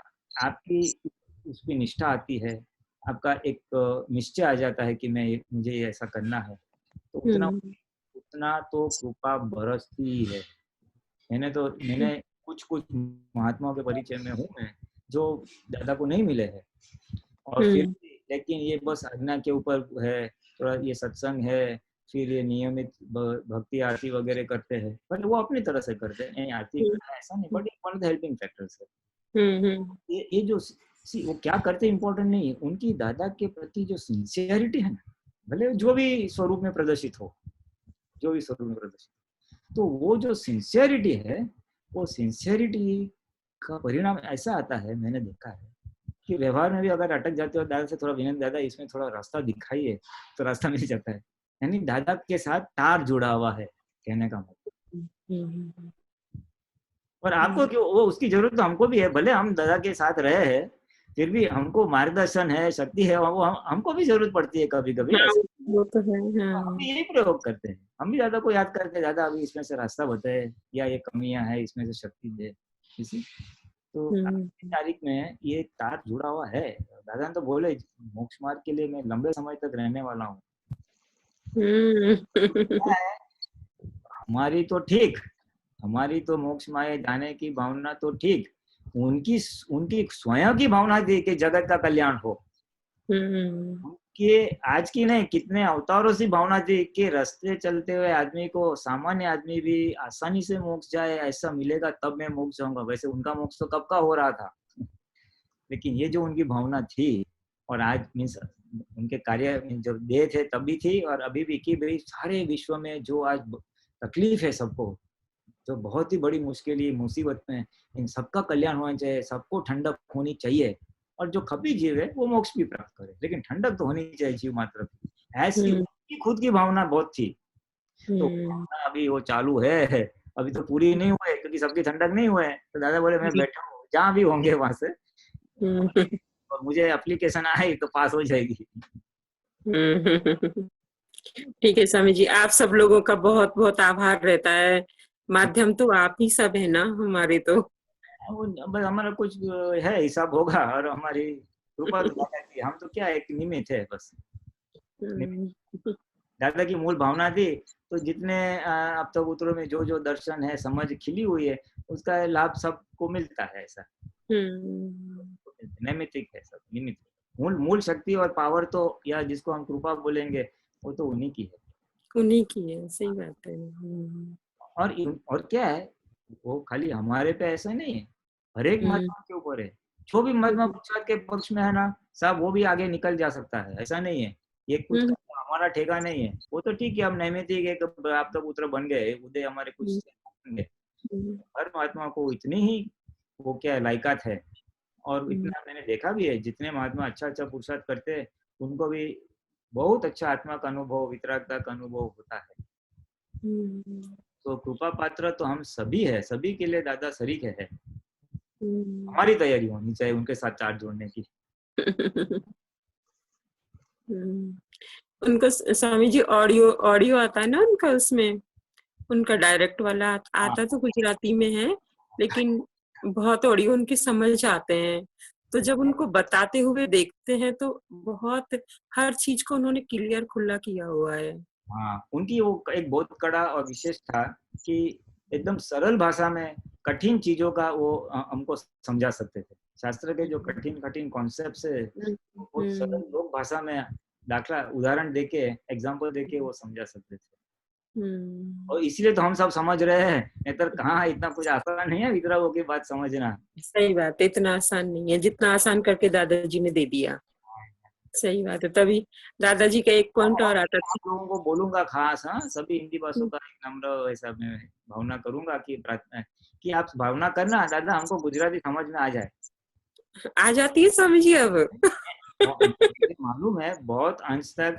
आपकी उसकी निष्ठा आती है, आपका एक निश्चय आ जाता है कि मुझे ऐसा करना है, तो उतना तो कृपा बरसती है। मैंने कुछ महात्माओं के परिचय में हूँ मैं जो दादा को नहीं मिले हैं, और फिर लेकिन ये बस आज्ञा के ऊपर है, थोड़ा ये सत्संग है, फिर ये नियमित भक्ति आरती वगैरह करते हैं, पर वो अपनी तरह से करते हैं, आरती करना ऐसा नहीं, but one of the helping factors है। ये जो वो क्या करते इम्पोर्टेंट नहीं है, उनकी दादा के प्रति जो सिंसियरिटी है ना, भले जो भी स्वरूप में प्रदर्शित हो, जो भी स्वरूप में प्रदर्शित, तो वो जो सिंसियरिटी है, वो सिंसियरिटी का परिणाम ऐसा आता है, मैंने देखा है कि व्यवहार में भी अगर अटक जाते हो दादा से थोड़ा विनम्र, दादा इसमें थोड़ा रास्ता दिखाइए, तो रास्ता मिल जाता है। यानी दादा के साथ तार जुड़ा हुआ है, कहने का मतलब। और आपको क्यों, वो उसकी जरूरत तो हमको भी है, भले हम दादा के साथ रहे हैं फिर भी हमको मार्गदर्शन है, शक्ति है, वो हमको भी जरूरत पड़ती है कभी कभी। वो तो है, हाँ। हम भी यही प्रयोग करते हैं, हम भी दादा को याद करके दादा अभी इसमें से रास्ता बताए या ये कमियां है इसमें से शक्ति दे किसी। तो आज की तारीख में ये तार जुड़ा हुआ है। दादा ने तो बोले मोक्ष मार्ग के लिए मैं लंबे समय तक रहने वाला हूँ। हमारी तो ठीक, हमारी तो मोक्ष मार्ग जाने की भावना तो ठीक, उनकी स्वयं की भावना थी कि जगत का कल्याण हो। कि आज की नहीं, कितने अवतारों से भावना थी कि रास्ते चलते हुए आदमी को, सामान्य आदमी भी आसानी से मोक्ष जाए, ऐसा मिलेगा तब मैं मोक्ष जाऊंगा। वैसे उनका मोक्ष तो कब का हो रहा था, लेकिन ये जो उनकी भावना थी, और आज मीन्स उनके कार्य जब देह थे तब भी थी और अभी भी, कि भाई सारे विश्व में जो आज तकलीफ है सबको, जो बहुत ही बड़ी मुश्किल है, मुसीबत में, इन सबका कल्याण होना चाहिए, सबको ठंडक होनी चाहिए, और जो खपी जीव है वो मोक्ष भी प्राप्त करे, लेकिन ठंडक तो होनी चाहिए जीव मात्र की। ऐसी उनकी खुद की भावना बहुत थी, तो भावना अभी वो चालू है, अभी तो पूरी नहीं हुए क्योंकि सबकी ठंडक नहीं हुए। तो दादा बोले मैं बैठा हूँ, जहाँ भी होंगे वहां से, और मुझे एप्लीकेशन आई तो पास हो जाएगी। ठीक है स्वामी जी, आप सब लोगों का बहुत बहुत आभार रहता है। माध्यम तो आप ही सब है ना हमारे, तो बस हमारा कुछ है हिसाब होगा, और हमारी कृपा तो दादा की, हम तो क्या एक निमित्त है बस। दादा की मूल भावना थी, तो जितने अब तक उत्तरों में जो जो दर्शन है, समझ खिली हुई है, उसका लाभ सबको मिलता है। ऐसा नैमित्तिक है, सब निमित्त। मूल शक्ति और पावर तो, या जिसको हम कृपा बोलेंगे, वो तो उन्हीं की है, उन्हीं की है। सही बात है। और क्या है, वो खाली हमारे पे ऐसा नहीं है, हर एक महात्मा के ऊपर है। जो भी महात्मा पुरुषार्थ के पक्ष में है ना, सब वो भी आगे निकल जा सकता है, ऐसा नहीं है ये कुछ हमारा ठेका नहीं है। वो तो ठीक है, हम नैमित्तिक एक आप तक पुत्र बन गए, उदय हमारे कुछ बन गए। हर महात्मा को इतनी ही वो क्या लायकात है, और इतना मैंने देखा भी है, जितने महात्मा अच्छा पुरुषार्थ करते हैं, उनको भी बहुत अच्छा आत्मा का अनुभव, वितरागता का अनुभव होता है। तो कृपा पात्र तो हम सभी है, सभी के लिए दादा शरीक है। हमारी तैयारी होनी चाहिए उनके साथ चार्ज जोड़ने की। उनको स्वामी जी ऑडियो आता है ना उनका, उसमें उनका डायरेक्ट वाला आता तो गुजराती में है, लेकिन बहुत ऑडियो उनके समझ आते हैं। तो जब उनको बताते हुए देखते हैं तो बहुत हर चीज को उन्होंने क्लियर खुला किया हुआ है। हाँ, उनकी वो एक बहुत कड़ा और विशेष था कि एकदम सरल भाषा में कठिन चीजों का वो हमको समझा सकते थे। शास्त्र के जो कठिन कॉन्सेप्ट से बहुत सरल लोक भाषा में दाखला उदाहरण देके, एग्जाम्पल देके वो समझा सकते थे। और इसलिए तो हम सब समझ रहे हैं, नहीं तो कहाँ इतना कुछ आसान नहीं है वितरागों की बात समझना। सही बात है, इतना आसान नहीं है जितना आसान करके दादाजी ने दे दिया। सही बात है। तभी दादाजी का एक पॉइंट और आता था, लोगों को बोलूंगा खास, हाँ सभी हिंदी भाषाओं का एक नम्र ऐसा मैं भावना करूंगा कि प्रार्थना कि आप भावना करना दादा, हमको गुजराती समझ में आ जाए। आ जाती है स्वामी जी अब। मालूम है बहुत अंश तक,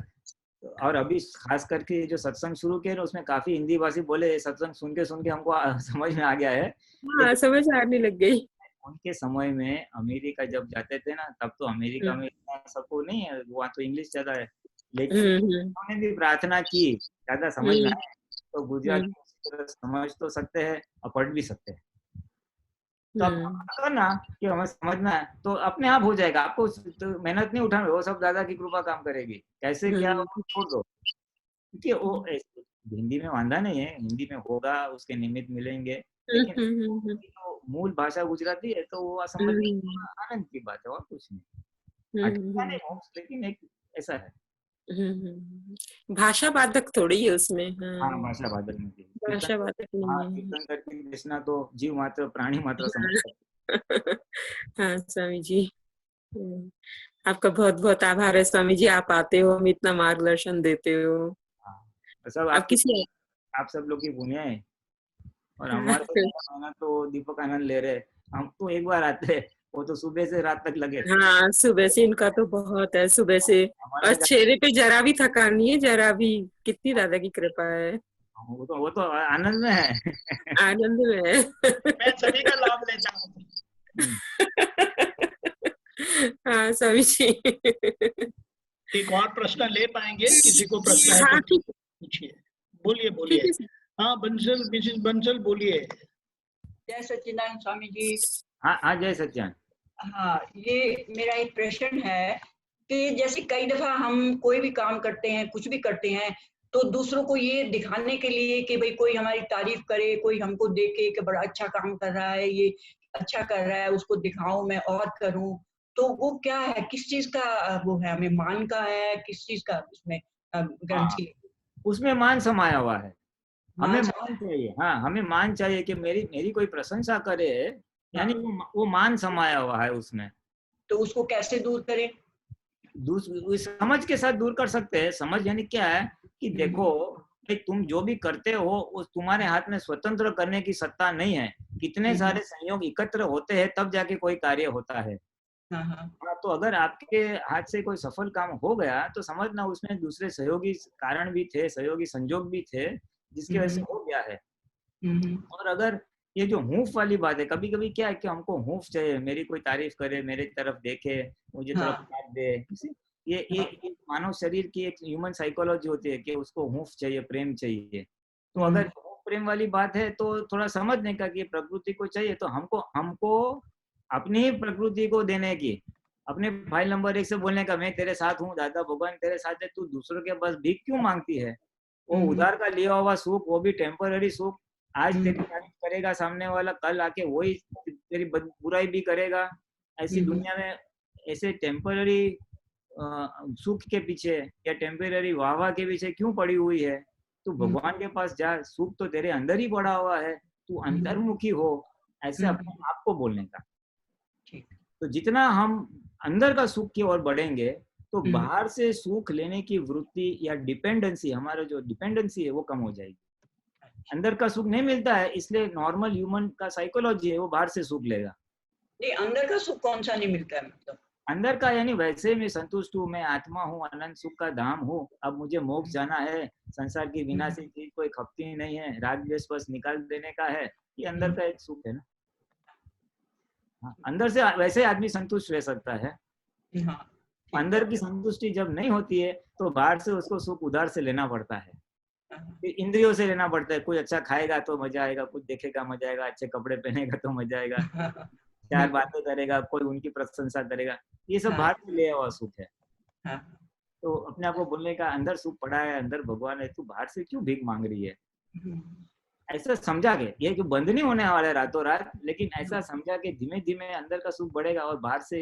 और अभी खास करके जो सत्संग शुरू किया ना, उसमें काफी हिंदी भाषी बोले, सत्संग सुन के हमको समझ में आ गया है। हाँ, समझ आने लग गई। उनके समय में अमेरिका जब जाते थे ना, तब तो अमेरिका में इतना सबको नहीं है, वहाँ तो इंग्लिश चला है, लेकिन उन्होंने भी प्रार्थना की ज्यादा समझ में आए तो गुजराती समझ तो सकते हैं और पढ़ भी सकते हैं। तो आप ना कि हमें समझना है तो अपने आप हो जाएगा, आपको तो मेहनत नहीं उठाना, वो सब दादा की कृपा काम करेगी। कैसे क्या छोड़ दो, क्योंकि वो हिंदी में वांधा नहीं है, हिंदी में होगा, उसके निमित्त मिलेंगे, लेकिन तो मूल भाषा गुजराती है तो वो समझ आनंद की बात है और कुछ नहीं। लेकिन एक ऐसा है भाषा बाधक थोड़ी है उसमें। हाँ, भाषा बाधक नहीं, भाषा बाधक नहीं है। कीर्तन करके कृष्णा तो जीव मात्र प्राणी मात्र समझ। हाँ स्वामी जी, आपका बहुत बहुत आभार है स्वामी जी, आप आते हो, हम इतना मार्गदर्शन देते हो। सब आप सब लोग की पुण्य है, और हमारे तो दीपक आनंद ले रहे, हम तो एक बार आते हैं, वो तो सुबह से रात तक लगे। हाँ, सुबह से इनका तो बहुत है, सुबह से, और चेहरे पे जरा भी थकान नहीं है, जरा भी। कितनी दादा की कृपा है। वो तो आनंद में है। आनंद में है। मैं सभी का लाभ लेता हूँ। हाँ स्वामी जी। एक और प्रश्न ले पाएंगे? किसी को प्रश्न है? हाँ, तो पूछिए, बोलिए। हाँ बंसल, मिसेस बंसल बोलिए। जय सच्चिदानंद स्वामी जी। हाँ जय सच्चिदानंद। हाँ, ये मेरा एक प्रश्न है कि जैसे कई दफा हम कोई भी काम करते हैं, कुछ भी करते हैं, तो दूसरों को ये दिखाने के लिए कि भाई कोई हमारी तारीफ करे, कोई हमको देखे कि बड़ा अच्छा काम कर रहा है, ये अच्छा कर रहा है, उसको दिखाऊं, मैं और करूं, तो वो क्या है, किस चीज का वो है, हमें मान का है, किस चीज का उसमें ग्रंथि? उसमें मान समाया हुआ है, हमें मान चाहिए। हाँ, हमें मान चाहिए कि मेरी कोई प्रशंसा करे, यानी वो मान समाया हुआ है उसमें। तो उसको कैसे दूर करें? समझ के साथ दूर कर सकते हैं। समझ यानी क्या है कि देखो भाई तुम जो भी करते हो उस तुम्हारे हाथ में स्वतंत्र करने की सत्ता नहीं है, कितने सारे संयोग एकत्र होते हैं तब जाके कोई कार्य होता है। हाँ, तो अगर आपके हाथ से कोई सफल काम हो गया तो समझना उसमें दूसरे सहयोगी कारण भी थे, सहयोगी संजोग भी थे जिसकी वजह से हो गया है। और अगर ये जो हूफ वाली बात है, कभी कभी क्या है कि हमको हूफ चाहिए, मेरी कोई तारीफ करे, मेरी तरफ देखे, मुझे थोड़ा प्यार दे, ये मानव शरीर की एक ह्यूमन साइकोलॉजी होती है कि उसको हूफ चाहिए, प्रेम चाहिए। तो अगर हूफ प्रेम वाली बात है तो थोड़ा समझने का कि प्रकृति को चाहिए, तो हमको अपनी ही प्रकृति को देने की, अपने फाइल नंबर 1 से बोलने का मैं तेरे साथ हूँ, दादा भगवान तेरे साथ है, तू दूसरों के पास भीख क्यों मांगती है? वो उधार का लिया हुआ सुख, वो भी टेम्पररी सुख, आज तेरी तारीफ करेगा सामने वाला, कल आके वही तेरी बुराई भी करेगा। ऐसी दुनिया में ऐसे टेम्पररी सुख के पीछे या टेम्पररी वाहवाह के पीछे क्यों पड़ी हुई है? तू भगवान के पास जा, सुख तो तेरे अंदर ही पड़ा हुआ है, तू अंतर्मुखी हो, ऐसे अपने आप को बोलने का। तो जितना हम अंदर का सुख की ओर बढ़ेंगे तो बाहर से सुख लेने की वृत्ति या डिपेंडेंसी, हमारा जो डिपेंडेंसी है वो कम हो जाएगी। अंदर का सुख नहीं मिलता है, इसलिए नॉर्मल ह्यूमन का साइकोलॉजी है वो बाहर से सुख लेगा। नहीं, अंदर का सुख कौन सा नहीं मिलता है? मतलब अंदर का यानी वैसे मैं संतुष्ट हूँ, मैं आत्मा हूँ, अनंत सुख का धाम हूँ, अब मुझे मोक्ष जाना है, संसार की विनाशी चीज कोई खपती नहीं है, राग द्वेष बस निकाल देने का है, ये अंदर का एक सुख है ना। हाँ, अंदर से वैसे आदमी संतुष्ट रह सकता है। हाँ, अंदर की संतुष्टि जब नहीं होती है तो बाहर से उसको सुख उधार से लेना पड़ता है, इंद्रियों से लेना पड़ता है। कुछ अच्छा खाएगा तो मजा आएगा, कुछ देखेगा मजा आएगा, अच्छे कपड़े पहनेगा तो मजा आएगा, चार बातें करेगा, कोई उनकी प्रशंसा करेगा, ये सब बाहर से ले हुआ सुख है। तो अपने आप को बोलने का अंदर सुख पड़ा है, अंदर भगवान है, तू बाहर से क्यों भीख मांग रही है, ऐसा समझा के। ये कि बंद नहीं होने वाला है रातों रात, लेकिन ऐसा समझा के धीमे धीमे अंदर का सुख बढ़ेगा और बाहर से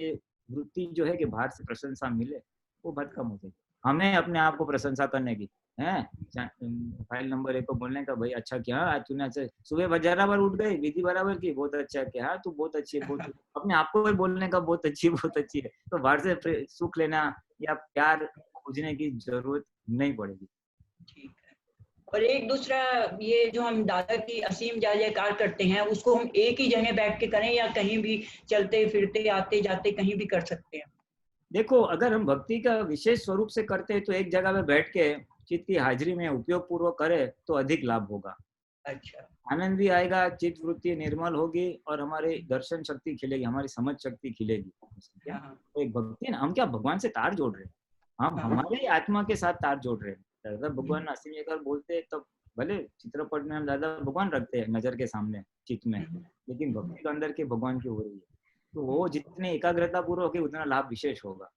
वृत्ति जो है कि बाहर से प्रशंसा मिले वो बहुत कम हो जाएगी। हमें अपने आप को प्रशंसा करने की है, फाइल नंबर 1 को बोलने का, भाई अच्छा किया, आज तूने अच्छे सुबह बराबर उठ गई, विधि बराबर की, बहुत अच्छा किया, तू बहुत अच्छी है, बहुत अपने आप को बोलने का बहुत अच्छी है। तो बाहर से सुख लेना या प्यार खोजने की जरूरत नहीं पड़ेगी। ठीक है। और एक दूसरा, ये जो हम दादा की असीम जय जयकार करते हैं उसको हम एक ही जगह बैठ के करें या कहीं भी चलते फिरते आते जाते कहीं भी कर सकते हैं? देखो, अगर हम भक्ति का विशेष स्वरूप से करते हैं तो एक जगह पे बैठ के चित्त की हाजिरी में उपयोग पूर्वक करे तो अधिक लाभ होगा। अच्छा, आनंद भी आएगा, चित्त वृत्ति निर्मल होगी और हमारी दर्शन शक्ति खिलेगी, हमारी समझ शक्ति खिलेगी। तो एक भक्ति ना, हम क्या भगवान से तार जोड़ रहे हैं, हम हमारे आत्मा के साथ तार जोड़ रहे हैं। दादा भगवान असीम जयकार बोलते हैं तो भले चित्रपट में हम दादा भगवान रखते हैं नजर के सामने चित्त में, लेकिन भक्ति के अंदर के भगवान की हो रही है, तो वो जितने एकाग्रता पूर्वक है उतना लाभ विशेष होगा।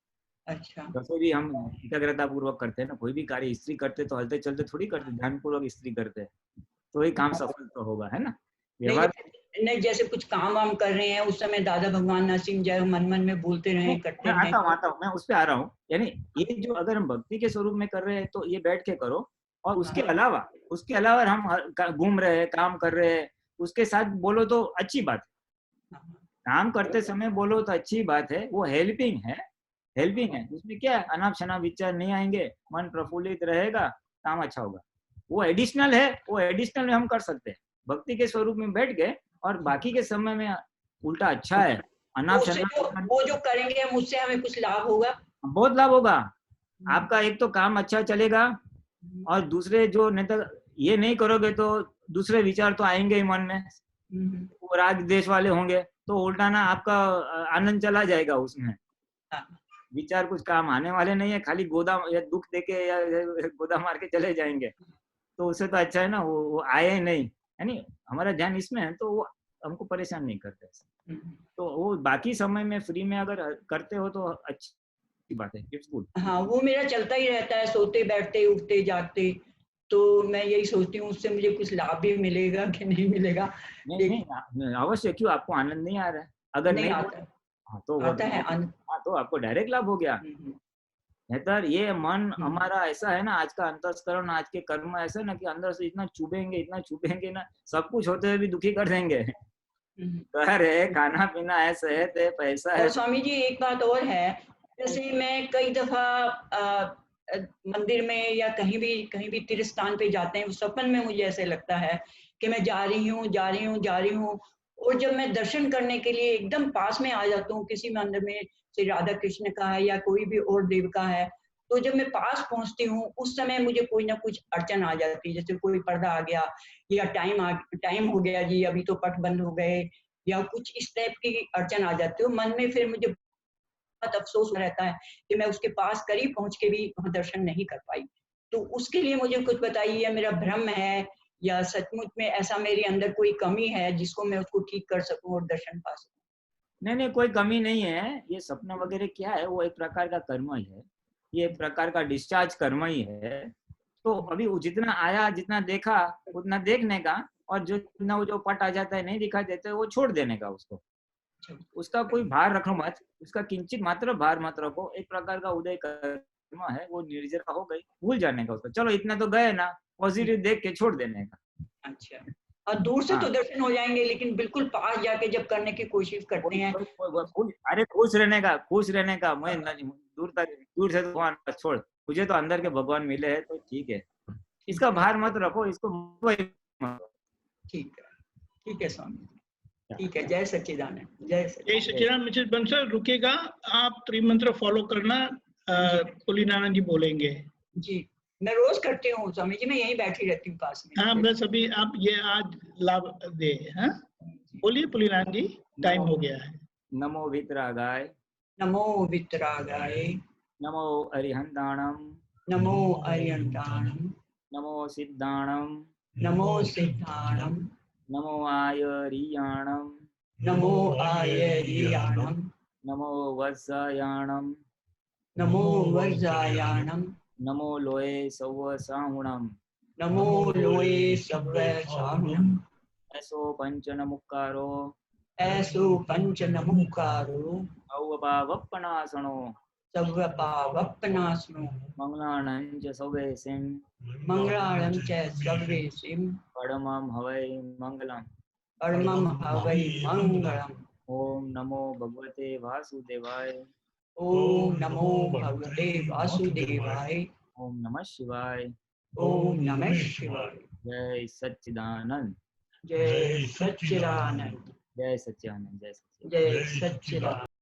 अच्छा, जैसे भी हम एकाग्रता पूर्वक करते हैं ना, कोई भी कार्य स्त्री करते तो हलते चलते थोड़ी करते, ध्यान पूर्वक स्त्री करते तो ये काम सफल तो होगा, है ना। व्यवहार नहीं, जैसे कुछ काम वाम कर रहे हैं उस समय दादा भगवान असीम जय मन मन में बोलते रहे, करते रहे। आता हूँ, मैं उस पे आ रहा हूँ। यानी ये जो अगर हम भक्ति के स्वरूप में कर रहे हैं तो ये बैठ के करो, और उसके अलावा हम घूम रहे हैं, काम कर रहे हैं, उसके साथ बोलो तो अच्छी बात है। काम करते समय बोलो तो अच्छी बात है, वो हेल्पिंग है। उसमें क्या है, अनाप शनाप विचार नहीं आएंगे, मन प्रफुल्लित रहेगा, काम अच्छा होगा। वो एडिशनल है, वो एडिशनल में हम कर सकते हैं। भक्ति के स्वरूप में बैठ गए और बाकी के समय में उल्टा अच्छा है, अनाप शनाप वो जो करेंगे हम उससे हमें कुछ लाभ होगा, बहुत लाभ होगा। आपका एक तो काम अच्छा चलेगा और दूसरे जो नहीं तो ये नहीं करोगे तो दूसरे विचार तो आएंगे ही मन में, वो राग देश वाले होंगे तो उल्टा ना आपका आनंद चला जाएगा उसमें। विचार कुछ काम आने वाले नहीं है, खाली गोदा या दुख देके या गोदा मार के चले जाएंगे, तो उससे तो अच्छा है ना वो आए नहीं, यानी हमारा ध्यान इसमें है तो वो हमको परेशान नहीं करते। तो वो बाकी समय में फ्री में अगर करते हो तो अच्छी बात है, इट्स गुड। हाँ, वो मेरा चलता ही रहता है, सोते बैठते उठते जागते, तो मैं यही सोचती हूँ उससे मुझे कुछ लाभ भी मिलेगा कि नहीं मिलेगा। नहीं, अवश्य। क्यों आपको आनंद नहीं आ रहा है? अगर नहीं आता तो आता है आनंद, तो आपको डायरेक्ट लाभ हो गया। बेहतर ये मन हमारा ऐसा है ना, आज का अंतस्करण, आज के कर्म ऐसा ना कि अंदर से इतना चुभेंगे ना, सब कुछ होते हुए भी दुखी कर देंगे। घर है, खाना पीना है, सेहत है, पैसा है। स्वामी जी एक बात और है, जैसे मैं कई दफा मंदिर में या कहीं भी तीर्थ स्थान पे जाते हैं, उस सपन में मुझे ऐसे लगता है कि मैं जा रही हूँ, और जब मैं दर्शन करने के लिए एकदम पास में आ जाता हूँ, किसी मंदिर में श्री राधा कृष्ण का है या कोई भी और देव का है, तो जब मैं पास पहुंचती हूँ उस समय मुझे कोई ना कुछ अड़चन आ जाती है, जैसे कोई पर्दा आ गया या टाइम हो गया जी, अभी तो पट बंद हो गए, या कुछ इस टाइप की अड़चन आ जाती है। मन में फिर मुझे बहुत अफसोस रहता है कि मैं उसके पास करीब पहुंच के भी वहां दर्शन नहीं कर पाई। तो उसके लिए मुझे कुछ बताइए, मेरा भ्रम है या सचमुच में ऐसा मेरे अंदर कोई कमी है जिसको मैं उसको ठीक कर सकूं और दर्शन पा सकूं? नहीं, कोई कमी नहीं है। ये सपना वगैरह क्या है, वो एक प्रकार का कर्म ही है, ये एक प्रकार का डिस्चार्ज कर्म ही है। तो अभी जितना आया, जितना देखा उतना देखने का, और जो पट आ जाता है, नहीं दिखाई देता है, वो छोड़ देने का उसको। उसका कोई भार रखो मत, उसका किंचित मात्र भार मत रखो। एक प्रकार का उदय कर्म है, वो निर्जरा हो गई, भूल जाने का उसको। चलो इतना तो गए ना, पॉजिटिव देख के छोड़ देने का। अच्छा, और दूर से तो दर्शन हो जाएंगे, लेकिन बिल्कुल पास जाके जब करने की कोशिश करते हैं, अरे खुश रहने का। मैं दूर से तो भगवान छोड़, मुझे तो अंदर के भगवान मिले हैं तो ठीक है, इसका भार मत रखो, इसको। ठीक है स्वामी, ठीक है। जय सच्चिदानंद, जय सच्चिदानंद। मिसेस बंसल रुकेगा, आप त्रिमंत्र फॉलो करना, पुलिनानंद जी बोलेंगे। जी, मैं रोज करती हूँ स्वामी जी, मैं यहीं बैठी रहती हूँ पास में। हाँ, बस अभी आप ये आज लाभ दे। हाँ, बोलिए पुलिनानंद जी, टाइम हो गया है। नमो वितरागाय, नमो वितरागाय, नमो अरिहंताणम, नमो अरिहंताणम, नमो सिद्धाणम, नमो सिद्धाणम, नमो आयरियाणम, नमो आयरियाणम, नमो वज्रयाणम, नमो वज्रयाणम, नमो लोये सव्व साहुणम, नमो लोये सव्व साहुणम, ऐसो पंच नमुक्कारो, ऐसो पंच नमुक्कारो, सौवपावप्पनासनो, सव्वपावप्पनासनो, मंगलानं च सव्वेसिं, मंगलानं च सव्वेसिं, परमं हवै मंगलम्, परमं हवै मंगलम्। ओम नमो भगवते वासुदेवाय, ओम नमो भगवते वासुदेवाय, ओम नमः शिवाय, ओम नमः शिवाय। जय सच्चिदानंद, जय सच्चिदानंद, जय सच्चिदानंद, जय सच्चिदानंद। जय सच्चिदानंद।